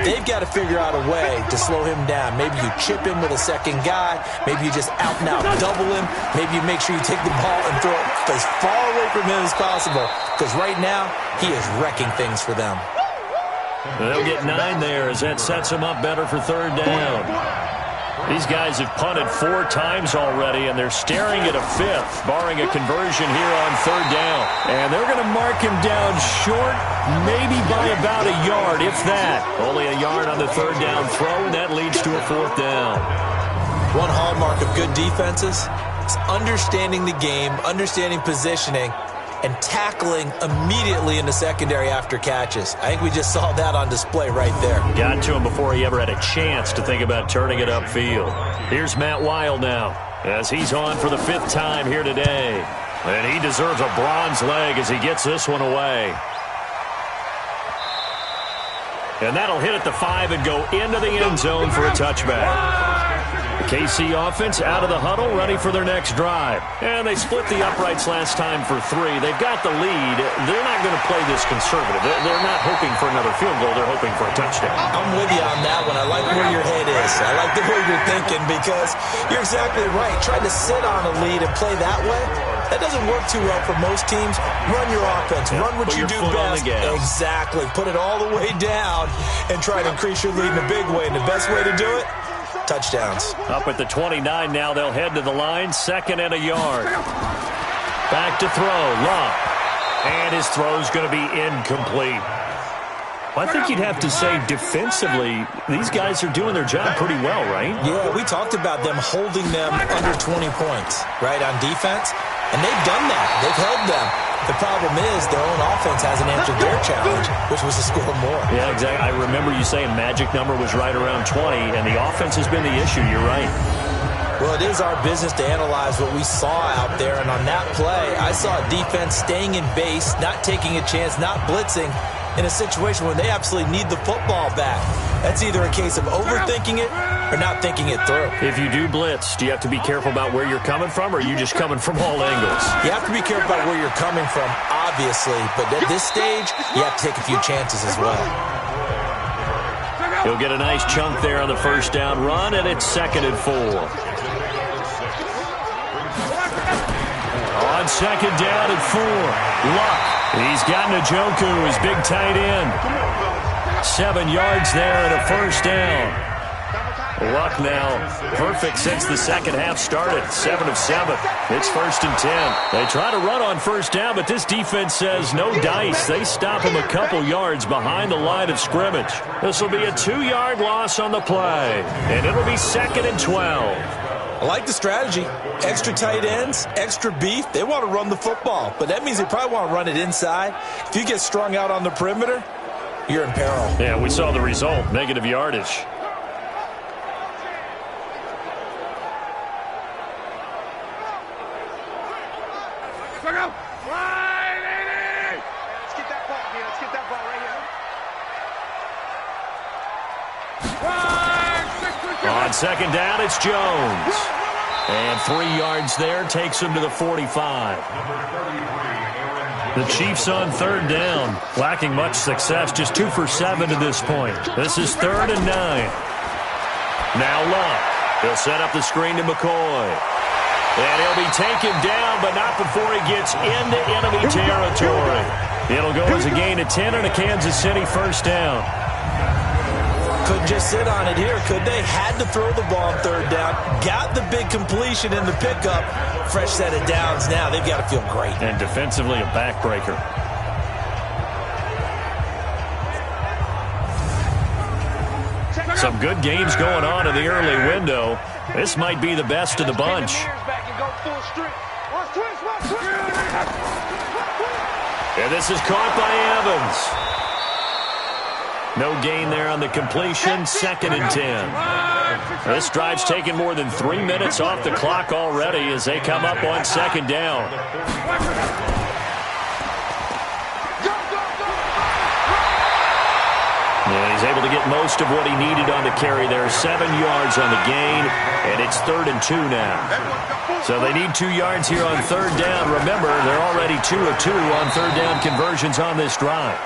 they've got to figure out a way to slow him down. Maybe you chip him with a 2nd guy. Maybe you just out-and-out double him. Maybe you make sure you take the ball and throw it as far away from him as possible, because right now he is wrecking things for them. They'll get 9 there as that sets them up better for 3rd down. These guys have punted 4 times already, and they're staring at a 5th, barring a conversion here on 3rd down. And they're going to mark him down short, maybe by about a yard, if that. Only a yard on the 3rd down throw, and that leads to a 4th down. One hallmark of good defenses is understanding the game, understanding positioning, and tackling immediately in the secondary after catches. I think we just saw that on display right there. Got to him before he ever had a chance to think about turning it upfield. Here's Matt Weil now, as he's on for the 5th time here today. And he deserves a bronze leg as he gets this one away. And that'll hit at the 5 and go into the end zone for a touchback. The KC offense out of the huddle, ready for their next drive. And they split the uprights last time for 3. They've got the lead. They're not going to play this conservative. They're not hoping for another field goal. They're hoping for a touchdown. I'm with you on that one. I like where your head is. I like the way you're thinking, because you're exactly right. Trying to sit on a lead and play that way, that doesn't work too well for most teams. Run your offense. Run what you do best. Exactly. Put it all the way down and try to increase your lead in a big way. And the best way to do it, touchdowns. Up at the 29 now, they'll head to the line, 2nd and a yard. Back to throw. Luck. And his throw's going to be incomplete. I think you'd have to say defensively, these guys are doing their job pretty well, right? Yeah, we talked about them holding them under 20 points, right, on defense. And they've done that. They've held them. The problem is their own offense hasn't answered their challenge, which was to score more. Yeah, exactly. I remember you saying magic number was right around 20, and the offense has been the issue. You're right. Well, it is our business to analyze what we saw out there. And on that play, I saw defense staying in base, not taking a chance, not blitzing, in a situation where they absolutely need the football back. That's either a case of overthinking it or not thinking it through. If you do blitz, do you have to be careful about where you're coming from, or are you just coming from all angles? You have to be careful about where you're coming from, obviously, but at this stage, you have to take a few chances as well. He'll get a nice chunk there on the first down run, and it's 2nd and 4. On 2nd down and 4, Luck. He's got Njoku, his big tight end. 7 yards there and a first down. Luck now perfect since the second half started. 7 of 7. It's 1st and 10. They try to run on first down, but this defense says no dice. They stop him a couple yards behind the line of scrimmage. This will be a 2-yard loss on the play, and it'll be 2nd and 12. I like the strategy. Extra tight ends, extra beef. They want to run the football, but that means they probably want to run it inside. If you get strung out on the perimeter, you're in peril. Yeah, we saw the result, negative yardage. Let's get that ball here. Let's get that ball right here. On 2nd down, it's Jones. And 3 yards there takes him to the 45. The Chiefs on 3rd down, lacking much success, just 2 for 7 to this point. This is 3rd and 9. Now Luck. He'll set up the screen to McCoy. And he'll be taken down, but not before he gets into enemy territory. It'll go as a gain of 10 and a Kansas City first down. Couldn't just sit on it here, could they? Had to throw the ball on 3rd down. Got the big completion in the pickup. Fresh set of downs now. They've got to feel great. And defensively a backbreaker. Some good games going on in the early window. This might be the best of the bunch. And this is caught by Evans. No gain there on the completion, 2nd and 10. This drive's taken more than 3 minutes off the clock already as they come up on 2nd down. And he's able to get most of what he needed on the carry there. 7 yards on the gain, and it's 3rd and 2 now. So they need 2 yards here on 3rd down. Remember, they're already 2 of 2 on 3rd down conversions on this drive.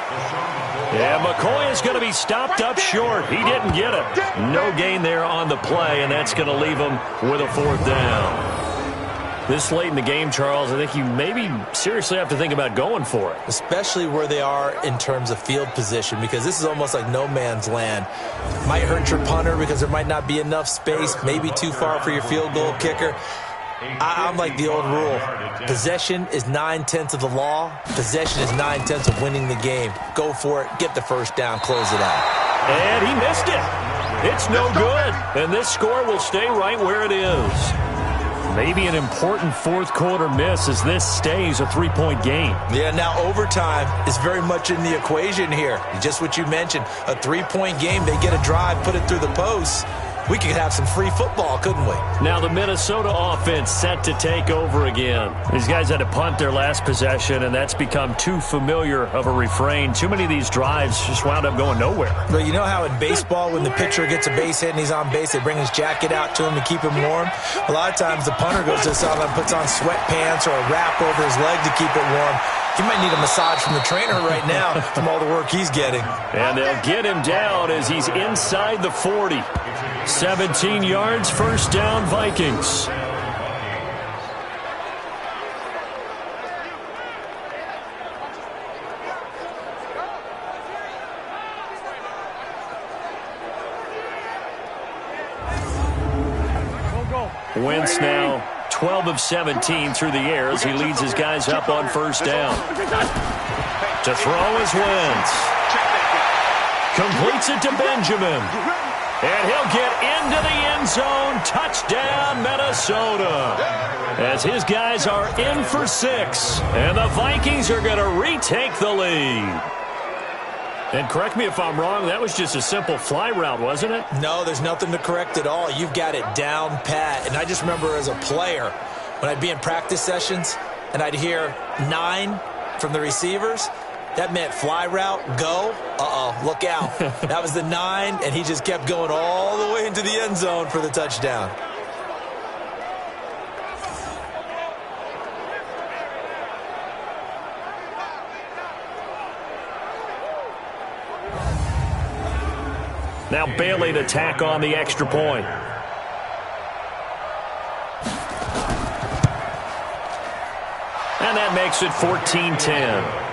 Yeah, McCoy is going to be stopped up short. He didn't get it. No gain there on the play, and that's going to leave him with a 4th down. This late in the game, Charles, I think you maybe seriously have to think about going for it. Especially where they are in terms of field position, because this is almost like no man's land. Might hurt your punter because there might not be enough space, maybe too far for your field goal kicker. I'm like the old rule. Possession is 9/10 of the law. Possession is 9/10 of winning the game. Go for it. Get the first down. Close it out. And he missed it. It's no good. And this score will stay right where it is. Maybe an important 4th quarter miss as this stays a 3-point game. Yeah, now overtime is very much in the equation here. Just what you mentioned, a 3-point game. They get a drive, put it through the posts. We could have some free football, couldn't we? Now the Minnesota offense set to take over again. These guys had to punt their last possession, and that's become too familiar of a refrain. Too many of these drives just wound up going nowhere. But you know how in baseball, when the pitcher gets a base hit and he's on base, they bring his jacket out to him to keep him warm? A lot of times the punter goes to the sideline, puts on sweatpants or a wrap over his leg to keep it warm. He might need a massage from the trainer right now from all the work he's getting. And they'll get him down as he's inside the 40. 17 yards, first down, Vikings. Wentz now 12 of 17 through the air as he leads his guys up on first down. To throw is Wentz. Completes it to Benjamin. And he'll get into the end zone. Touchdown, Minnesota. As his guys are in for 6. And the Vikings are going to retake the lead. And correct me if I'm wrong, that was just a simple fly route, wasn't it? No, there's nothing to correct at all. You've got it down pat. And I just remember as a player, when I'd be in practice sessions and I'd hear 9 from the receivers, that meant fly route, go. Uh-oh, look out. That was the 9, and he just kept going all the way into the end zone for the touchdown. Now Bailey to tack on the extra point. And that makes it 14-10.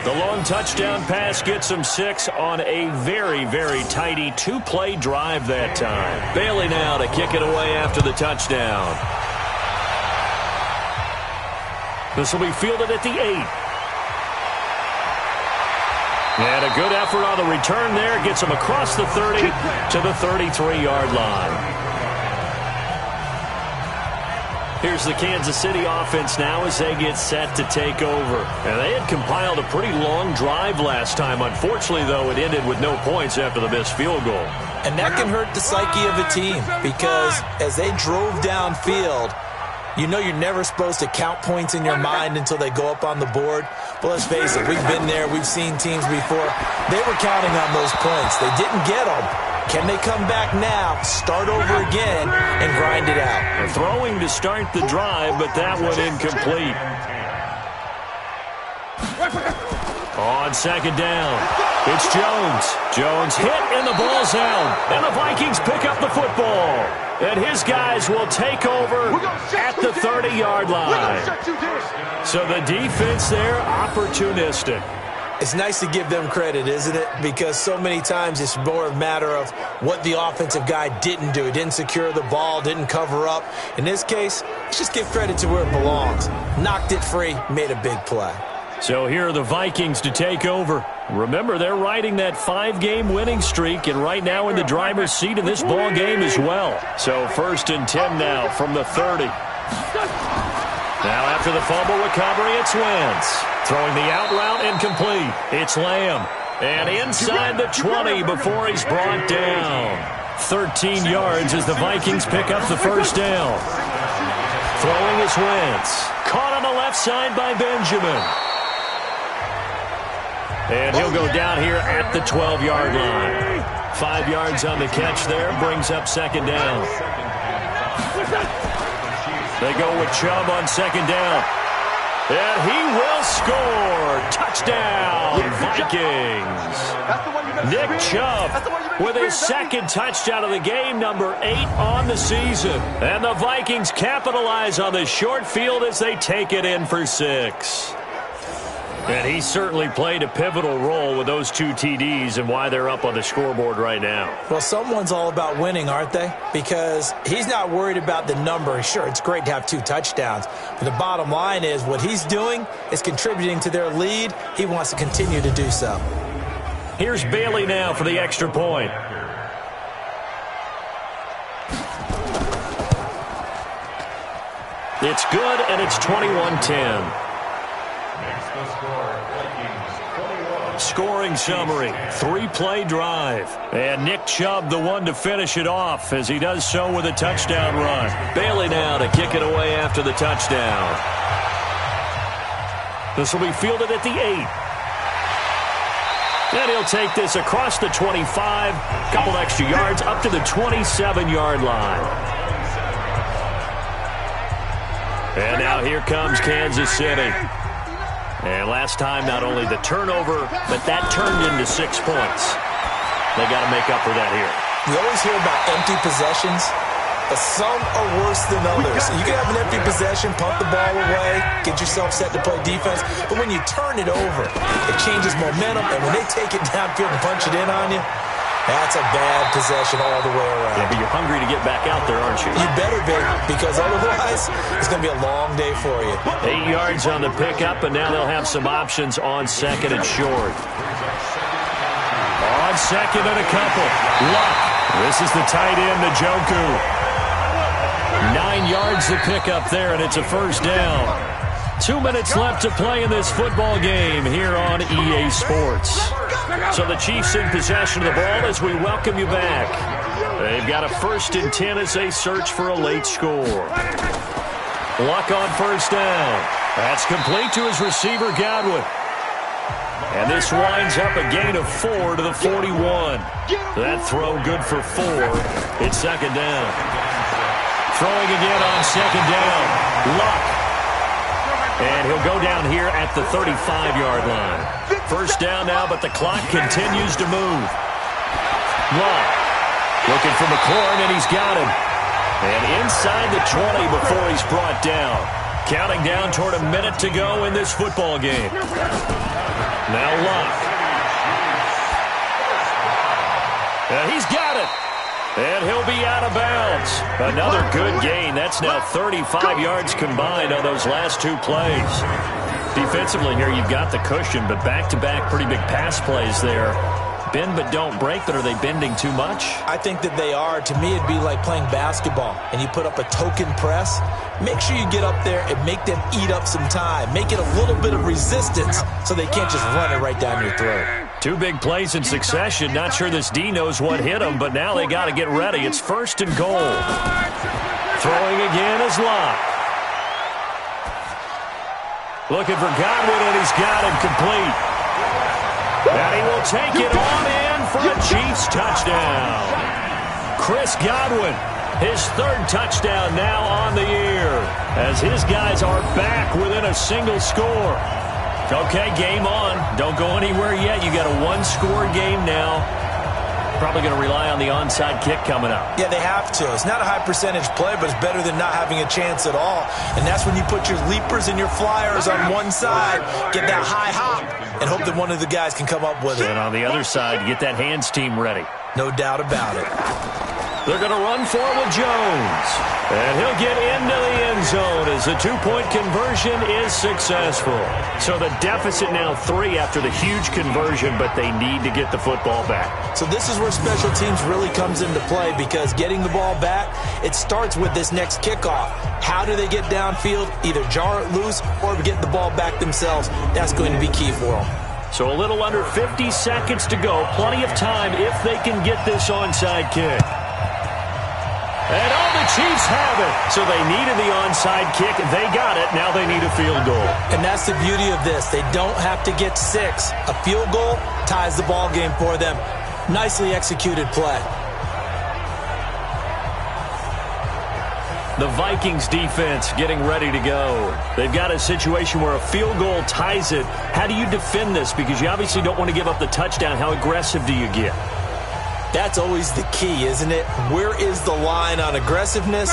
The long touchdown pass gets him 6 on a very, very tidy 2-play drive that time. Bailey now to kick it away after the touchdown. This will be fielded at the 8. And a good effort on the return there. Gets him across the 30 to the 33-yard line. Here's the Kansas City offense now as they get set to take over. And they had compiled a pretty long drive last time. Unfortunately, though, it ended with no points after the missed field goal. And that can hurt the psyche of a team because as they drove downfield, you know you're never supposed to count points in your mind until they go up on the board. But let's face it, we've been there. We've seen teams before. They were counting on those points. They didn't get them. Can they come back now, start over again, and grind it out? They're throwing to start the drive, but that one incomplete. On second down, it's Jones. Jones hit, and the ball's out. And the Vikings pick up the football. And his guys will take over at the 30-yard line. So the defense there, opportunistic. It's nice to give them credit, isn't it? Because so many times it's more a matter of what the offensive guy didn't do. He didn't secure the ball, didn't cover up. In this case, let's just give credit to where it belongs. Knocked it free, made a big play. So here are the Vikings to take over. Remember, they're riding that 5-game winning streak, and right now in the driver's seat in this ball game as well. So 1st and 10 now from the 30. Now after the fumble recovery, it's Wentz. Throwing the out route incomplete. It's Lamb. And inside the 20 before he's brought down. 13 yards as the Vikings pick up the first down. Throwing is Wentz. Caught on the left side by Benjamin. And he'll go down here at the 12-yard line. 5 yards on the catch there. Brings up second down. They go with Chubb on second down. And he will score. Touchdown, Vikings. Nick Chubb with his second touchdown of the game, number 8 on the season. And the Vikings capitalize on the short field as they take it in for 6. And he certainly played a pivotal role with those 2 TDs and why they're up on the scoreboard right now. Well, someone's all about winning, aren't they? Because he's not worried about the number. Sure, it's great to have 2 touchdowns. But the bottom line is what he's doing is contributing to their lead. He wants to continue to do so. Here's Bailey now for the extra point. It's good, and it's 21-10. Scoring summary, 3-play drive. And Nick Chubb, the one to finish it off, as he does so with a touchdown run. Bailey now to kick it away after the touchdown. This will be fielded at the 8. And he'll take this across the 25, couple extra yards, up to the 27-yard line. And now here comes Kansas City. And last time, not only the turnover, but that turned into 6 points. They got to make up for that here. We always hear about empty possessions, but some are worse than others. You can have an empty possession, pump the ball away, get yourself set to play defense, but when you turn it over, it changes momentum, and when they take it downfield and punch it in on you, That's a bad possession all the way around. Yeah, but you're hungry to get back out there, aren't you? You better be, because otherwise it's going to be a long day for you. 8 yards on the pickup, and now they'll have some options on second and short. On second and a couple. Luck. This is the tight end, Njoku. 9 yards to pick up there, and it's a first down. 2 minutes left to play in this football game here on EA Sports. So the Chiefs in possession of the ball as we welcome you back. They've got a 1st and 10 as they search for a late score. Luck on first down. That's complete to his receiver, Godwin. And this winds up a gain of 4 to the 41. That throw good for 4. It's second down. Throwing again on second down. Luck. And he'll go down here at the 35-yard line. First down now, but the clock continues to move. Luck looking for McLaurin, and he's got him. And inside the 20 before he's brought down. Counting down toward a minute to go in this football game. Now Luck. And he's got it. And he'll be out of bounds. Another good gain. That's now 35 yards combined on those last 2 plays. Defensively here, you've got the cushion, but back-to-back pretty big pass plays there. Bend but don't break, but are they bending too much? I think that they are. To me, it'd be like playing basketball, and you put up a token press. Make sure you get up there and make them eat up some time. Make it a little bit of resistance so they can't just run it right down your throat. 2 big plays in succession. Not sure this D knows what hit him, but now they got to get ready. It's 1st and goal. Throwing again is Luck. Looking for Godwin, and he's got him complete. And he will take it on in for a Chiefs touchdown. Chris Godwin, his 3rd touchdown now on the year, as his guys are back within a single score. Okay, game on. Don't go anywhere yet. You got a 1-score game now. Probably going to rely on the onside kick coming up. Yeah, they have to. It's not a high percentage play, but it's better than not having a chance at all. And that's when you put your leapers and your flyers on one side, get that high hop, and hope that one of the guys can come up with it. And on the other side, get that hands team ready. No doubt about it. They're going to run for it with Jones. And he'll get into the end zone as the 2-point conversion is successful. So the deficit now 3 after the huge conversion, but they need to get the football back. So this is where special teams really comes into play, because getting the ball back, it starts with this next kickoff. How do they get downfield? Either jar it loose or get the ball back themselves. That's going to be key for them. So a little under 50 seconds to go. Plenty of time if they can get this onside kick. And all the Chiefs have it. So they needed the onside kick. They got it. Now they need a field goal. And that's the beauty of this. They don't have to get 6. A field goal ties the ball game for them. Nicely executed play. The Vikings defense getting ready to go. They've got a situation where a field goal ties it. How do you defend this? Because you obviously don't want to give up the touchdown. How aggressive do you get? That's always the key, isn't it? Where is the line on aggressiveness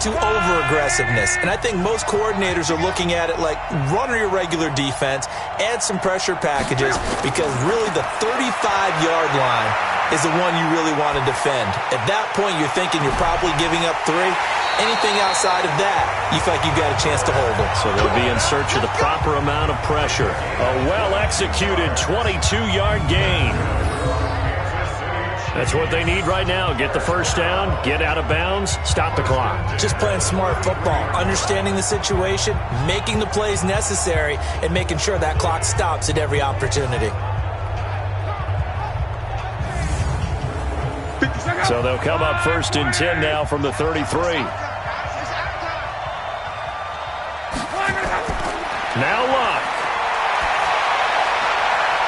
to over-aggressiveness? And I think most coordinators are looking at it like run your regular defense, add some pressure packages, because really the 35-yard line is the one you really want to defend. At that point, you're thinking you're probably giving up 3. Anything outside of that, you feel like you've got a chance to hold it. So they'll be in search of the proper amount of pressure. A well-executed 22-yard gain. That's what they need right now. Get the first down, get out of bounds, stop the clock. Just playing smart football, understanding the situation, making the plays necessary, and making sure that clock stops at every opportunity. So they'll come up 1st and 10 now from the 33. Now Luck.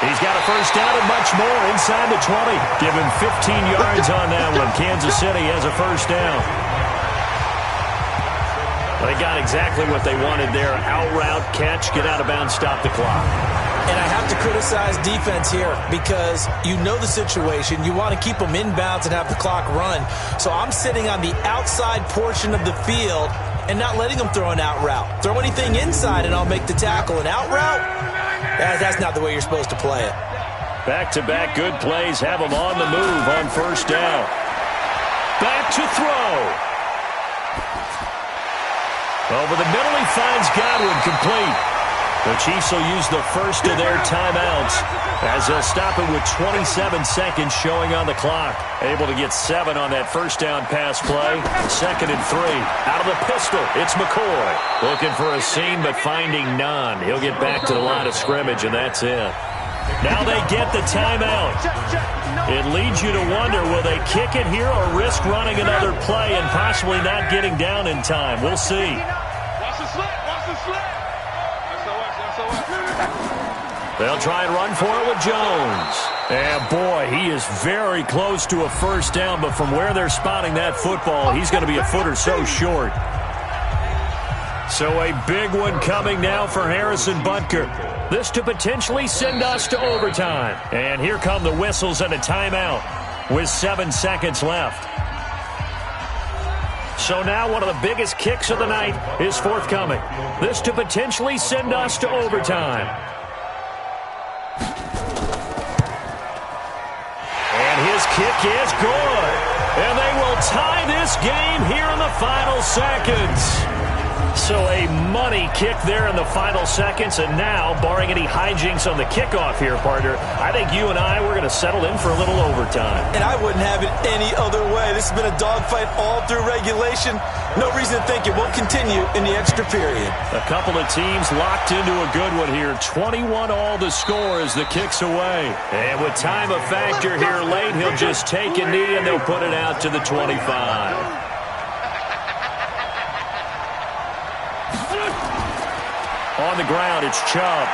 He's got a first down and much more inside the 20. Give him 15 yards on that one. Kansas City has a first down. They got exactly what they wanted there. Out route, catch, get out of bounds, stop the clock. And I have to criticize defense here because you know the situation. You want to keep them inbounds and have the clock run. So I'm sitting on the outside portion of the field and not letting them throw an out route. Throw anything inside and I'll make the tackle. An out route? That's not the way you're supposed to play it. Back-to-back good plays have him on the move on first down. Back to throw. Over the middle, he finds Godwin complete. The Chiefs will use the first of their timeouts as they'll stop it with 27 seconds showing on the clock. Able to get 7 on that first down pass play. 2nd and 3. Out of the pistol, it's McCoy. Looking for a seam, but finding none. He'll get back to the line of scrimmage, and that's it. Now they get the timeout. It leads you to wonder, will they kick it here or risk running another play and possibly not getting down in time? We'll see. Watch the slip. Watch the slip. They'll try and run for it with Jones. And, boy, he is very close to a first down, but from where they're spotting that football, he's going to be a foot or so short. So a big one coming now for Harrison Butker. This to potentially send us to overtime. And here come the whistles and a timeout with 7 seconds left. So now one of the biggest kicks of the night is forthcoming. This to potentially send us to overtime. And his kick is good. And they will tie this game here in the final seconds. So a money kick there in the final seconds, and now, barring any hijinks on the kickoff here, partner, I think you and I, we're going to settle in for a little overtime. And I wouldn't have it any other way. This has been a dogfight all through regulation. No reason to think it won't continue in the extra period. A couple of teams locked into a good one here. 21-all to score as the kick's away. And with time a factor here late, he'll just take a knee and they'll put it out to the 25. On the ground, it's Chubb.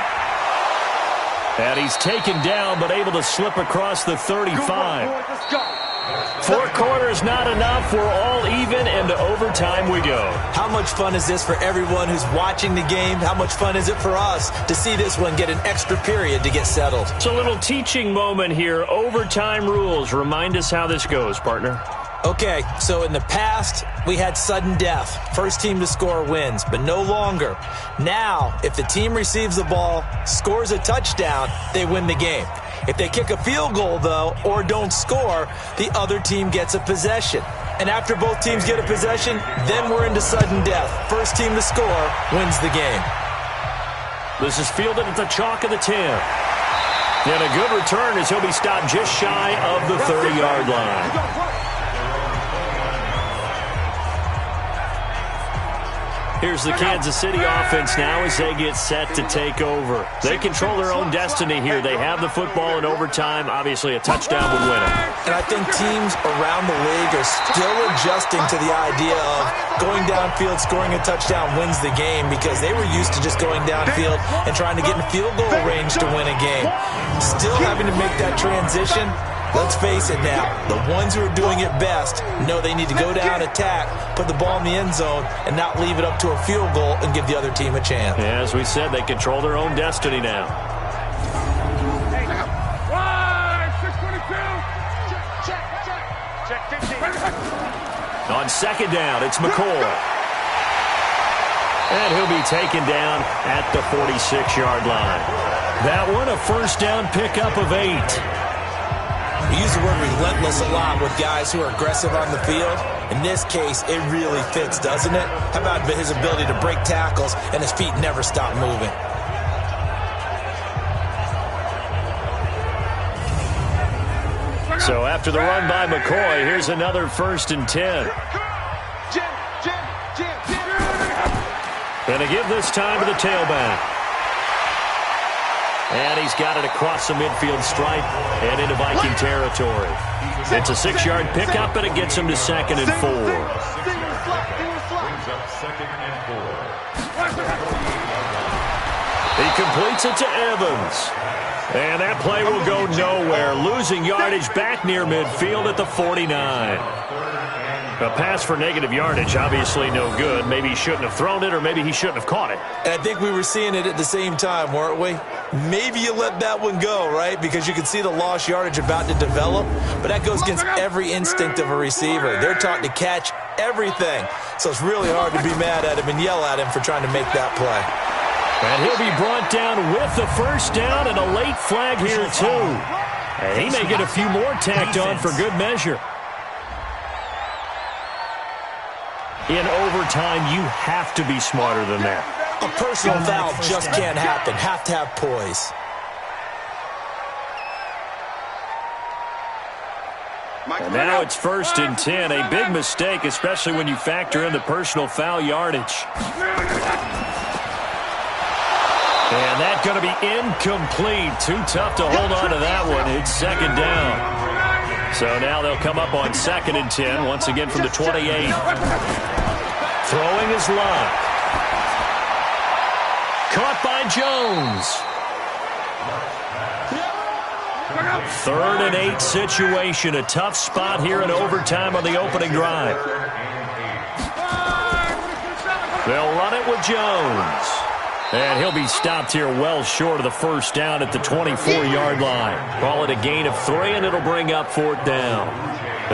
And he's taken down, but able to slip across the 35. 4 quarters not enough. We're all even, and to overtime we go. How much fun is this for everyone who's watching the game? How much fun is it for us to see this one get an extra period to get settled? It's a little teaching moment here. Overtime rules. Remind us how this goes, partner. Okay, so in the past, we had sudden death. First team to score wins, but no longer. Now, if the team receives the ball, scores a touchdown, they win the game. If they kick a field goal, though, or don't score, the other team gets a possession. And after both teams get a possession, then we're into sudden death. First team to score wins the game. This is fielded at the chalk of the 10. And a good return as he'll be stopped just shy of the 30-yard line. Here's the Kansas City offense now as they get set to take over. They control their own destiny here. They have the football in overtime. Obviously, a touchdown would win it. And I think teams around the league are still adjusting to the idea of going downfield, scoring a touchdown wins the game because they were used to just going downfield and trying to get in field goal range to win a game. Still having to make that transition. Let's face it now, the ones who are doing it best know they need to go down, attack, put the ball in the end zone, and not leave it up to a field goal and give the other team a chance. Yeah, as we said, they control their own destiny now. On second down, it's McCoy. And he'll be taken down at the 46-yard line. That one, a first down pickup of 8. We use the word relentless a lot with guys who are aggressive on the field. In this case, it really fits, doesn't it? How about his ability to break tackles and his feet never stop moving? So after the run by McCoy, here's another 1st and 10. Going to give this time to the tailback. And he's got it across the midfield stripe and into Viking territory. It's a 6-yard pickup, and it gets him to 2nd and 4. He completes it to Evans. And that play will go nowhere, losing yardage back near midfield at the 49. A pass for negative yardage, obviously no good. Maybe he shouldn't have thrown it, or maybe he shouldn't have caught it. And I think we were seeing it at the same time, weren't we? Maybe you let that one go, right? Because you can see the lost yardage about to develop. But that goes against every instinct of a receiver. They're taught to catch everything. So it's really hard to be mad at him and yell at him for trying to make that play. And he'll be brought down with the first down and a late flag here, too. And he may get a few more tacked on for good measure. In overtime, you have to be smarter than that. A personal foul just can't happen. Have to have poise. And now it's 1st and 10. A big mistake, especially when you factor in the personal foul yardage. And that's going to be incomplete. Too tough to hold on to that one. It's 2nd down. So now they'll come up on 2nd and 10, once again from the 28. Throwing his luck. Caught by Jones. 3rd and 8 situation. A tough spot here in overtime on the opening drive. They'll run it with Jones. And he'll be stopped here well short of the first down at the 24-yard line. Call it a gain of 3, and it'll bring up 4th down.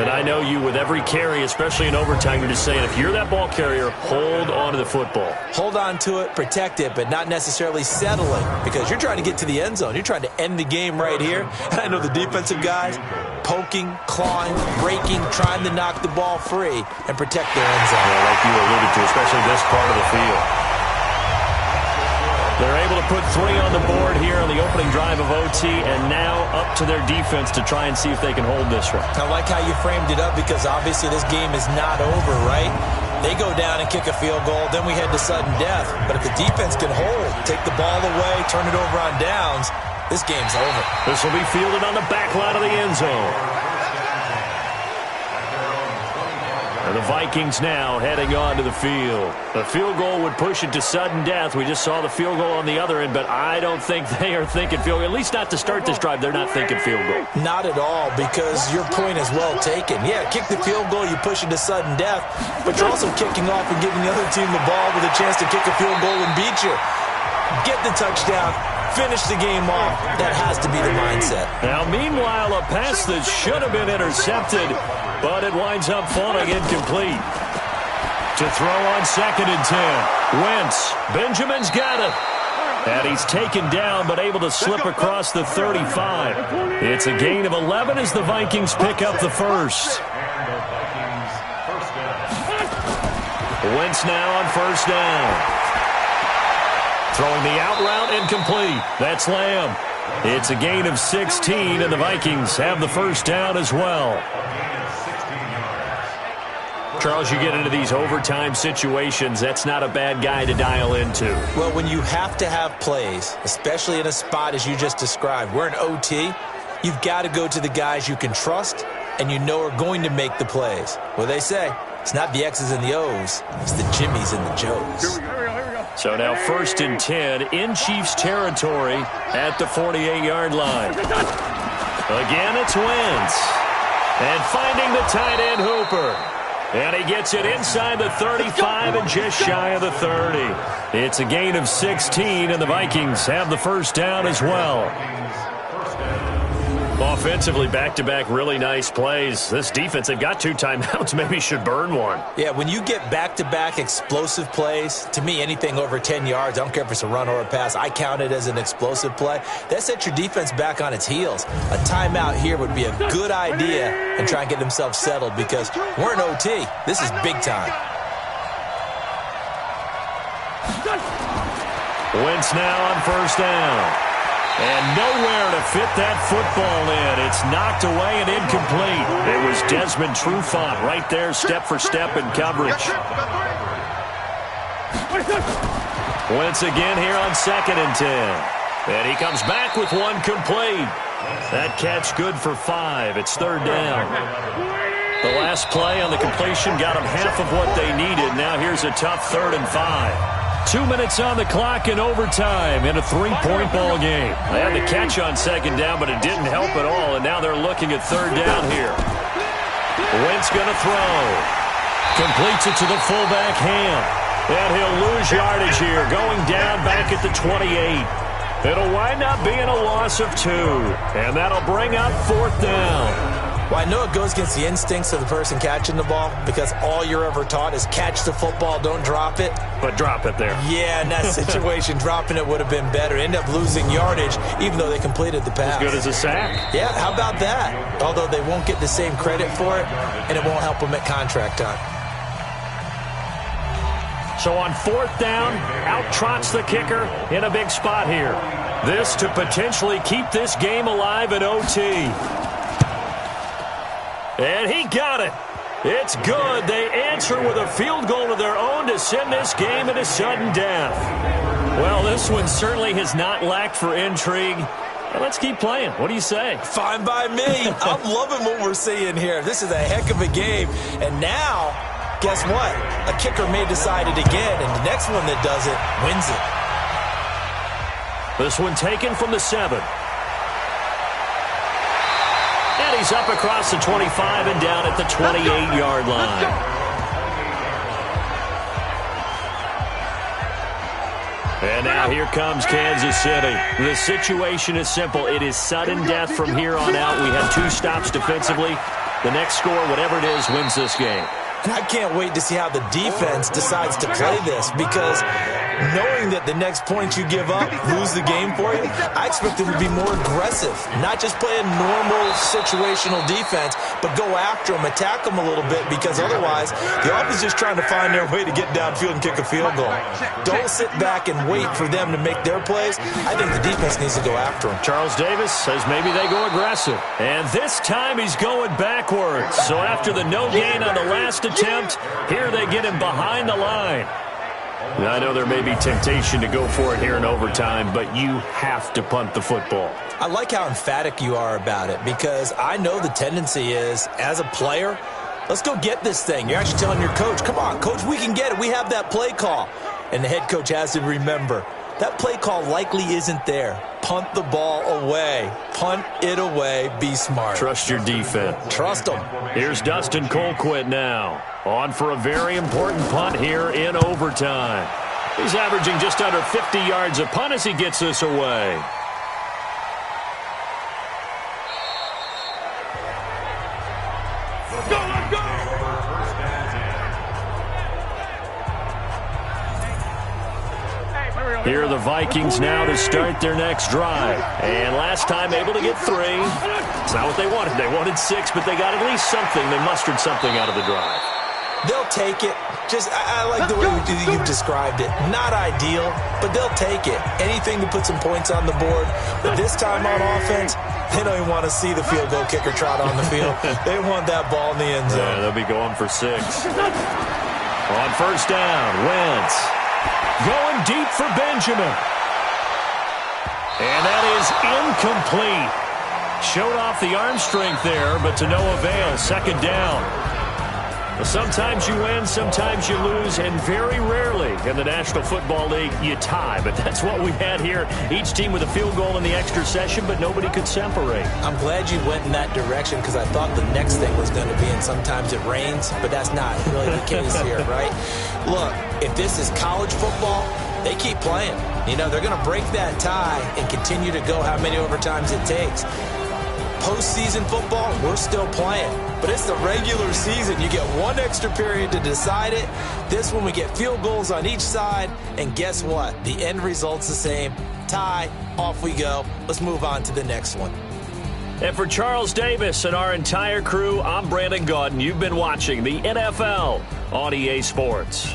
And I know you, with every carry, especially in overtime, you're just saying, if you're that ball carrier, hold on to the football. Hold on to it, protect it, but not necessarily settling, because you're trying to get to the end zone. You're trying to end the game right here. And I know the defensive guys poking, clawing, breaking, trying to knock the ball free and protect their end zone. Yeah, like you alluded to, especially this part of the field. They're able to put 3 on the board here on the opening drive of OT, and now up to their defense to try and see if they can hold this one. I like how you framed it up, because obviously this game is not over, right? They go down and kick a field goal, then we head to sudden death. But if the defense can hold, take the ball away, turn it over on downs, this game's over. This will be fielded on the back line of the end zone. And the Vikings now heading on to the field. The field goal would push it to sudden death. We just saw the field goal on the other end, but I don't think they are thinking field goal. At least not to start this drive. They're not thinking field goal. Not at all, because your point is well taken. Yeah, kick the field goal, you push it to sudden death, but you're also kicking off and giving the other team the ball with a chance to kick a field goal and beat you. Get the touchdown. Finish the game off. That has to be the mindset. Now, meanwhile, a pass that should have been intercepted, but it winds up falling incomplete. To throw on 2nd and 10. Wentz. Benjamin's got it. And he's taken down, but able to slip across the 35. It's a gain of 11 as the Vikings pick up the first. Wentz now on 1st down. Throwing the out route, incomplete. That's Lamb. It's a gain of 16, and the Vikings have the first down as well. Charles, you get into these overtime situations, that's not a bad guy to dial into. Well, when you have to have plays, especially in a spot as you just described, we're in OT, you've got to go to the guys you can trust and you know are going to make the plays. Well, they say, it's not the X's and the O's, it's the Jimmys and the Joes. So now 1st and 10 in Chiefs territory at the 48-yard line. Again, it's Wentz. And finding the tight end Hooper. And he gets it inside the 35 and just shy of the 30. It's a gain of 16, and the Vikings have the first down as well. Offensively, back-to-back really nice plays. This defense, they've got 2 timeouts, maybe should burn one. Yeah, when you get back-to-back explosive plays, to me, anything over 10 yards, I don't care if it's a run or a pass, I count it as an explosive play. That sets your defense back on its heels. A timeout here would be a good idea and try and get themselves settled, because we're in OT. This is big time. Wentz now on 1st down. And nowhere to fit that football in. It's knocked away and incomplete. It was Desmond Trufant right there, step for step in coverage. Wentz again here on 2nd and 10. And he comes back with one complete. That catch good for 5. It's 3rd down. The last play on the completion got them half of what they needed. Now here's a tough 3rd and 5. 2 minutes on the clock in overtime in a 3-point ball game. They had the catch on 2nd down, but it didn't help at all, and now they're looking at 3rd down here. Wentz going to throw. Completes it to the fullback, Ham. And he'll lose yardage here, going down back at the 28. It'll wind up being a loss of 2, and that'll bring up 4th down. Well, I know it goes against the instincts of the person catching the ball because all you're ever taught is catch the football, don't drop it. But drop it there. Yeah, in that situation, dropping it would have been better. End up losing yardage, even though they completed the pass. As good as a sack. Yeah, how about that? Although they won't get the same credit for it, and it won't help them at contract time. So on 4th down, out trots the kicker in a big spot here. This to potentially keep this game alive at OT. And he got it. It's good. They answer with a field goal of their own to send this game into sudden death. Well, this one certainly has not lacked for intrigue. Well, let's keep playing. What do you say? Fine by me. I'm loving what we're seeing here. This is a heck of a game. And now, guess what? A kicker may decide it again, and the next one that does it wins it. This one taken from the 7. And he's up across the 25 and down at the 28-yard line. And now here comes Kansas City. The situation is simple. It is sudden death from here on out. We had 2 stops defensively. The next score, whatever it is, wins this game. And I can't wait to see how the defense decides to play this because knowing that the next point you give up lose the game for you, I expect them to be more aggressive. Not just play a normal situational defense, but go after them, attack them a little bit because otherwise the offense is just trying to find their way to get downfield and kick a field goal. Don't sit back and wait for them to make their plays. I think the defense needs to go after them. Charles Davis says maybe they go aggressive. And this time he's going backwards. So after the no gain on the last attempt, here they get him behind the line. I know there may be temptation to go for it here in overtime, but you have to punt the football. I like how emphatic you are about it because I know the tendency is, as a player, let's go get this thing. You're actually telling your coach, come on, coach, we can get it. We have that play call. And the head coach has to remember, that play call likely isn't there. Punt the ball away. Punt it away. Be smart. Trust your defense. Trust them. Here's Dustin Colquitt now. On for a very important punt here in overtime. He's averaging just under 50 yards a punt as he gets this away. Let's go, let's go! Here are the Vikings now to start their next drive. And last time able to get 3. It's not what they wanted. They wanted 6, but they got at least something. They mustered something out of the drive. They'll take it. Just, I like the way you've described it. Not ideal, but they'll take it. Anything to put some points on the board. But this time on offense, they don't even want to see the field goal kicker trot on the field. They want that ball in the end zone. Yeah, they'll be going for 6. On 1st down, Wentz going deep for Benjamin. And that is incomplete. Showed off the arm strength there, but to no avail. 2nd down. Well, sometimes you win, sometimes you lose, and very rarely in the National Football League you tie. But that's what we had here. Each team with a field goal in the extra session, but nobody could separate. I'm glad you went in that direction because I thought the next thing was going to be, and sometimes it rains, but that's not really the case here, right? Look, if this is college football, they keep playing. You know, they're going to break that tie and continue to go how many overtimes it takes. Postseason football, we're still playing. But it's the regular season. You get one extra period to decide it. This one, we get field goals on each side. And guess what? The end result's the same. Tie, off we go. Let's move on to the next one. And for Charles Davis and our entire crew, I'm Brandon Gaudin. You've been watching the NFL on EA Sports.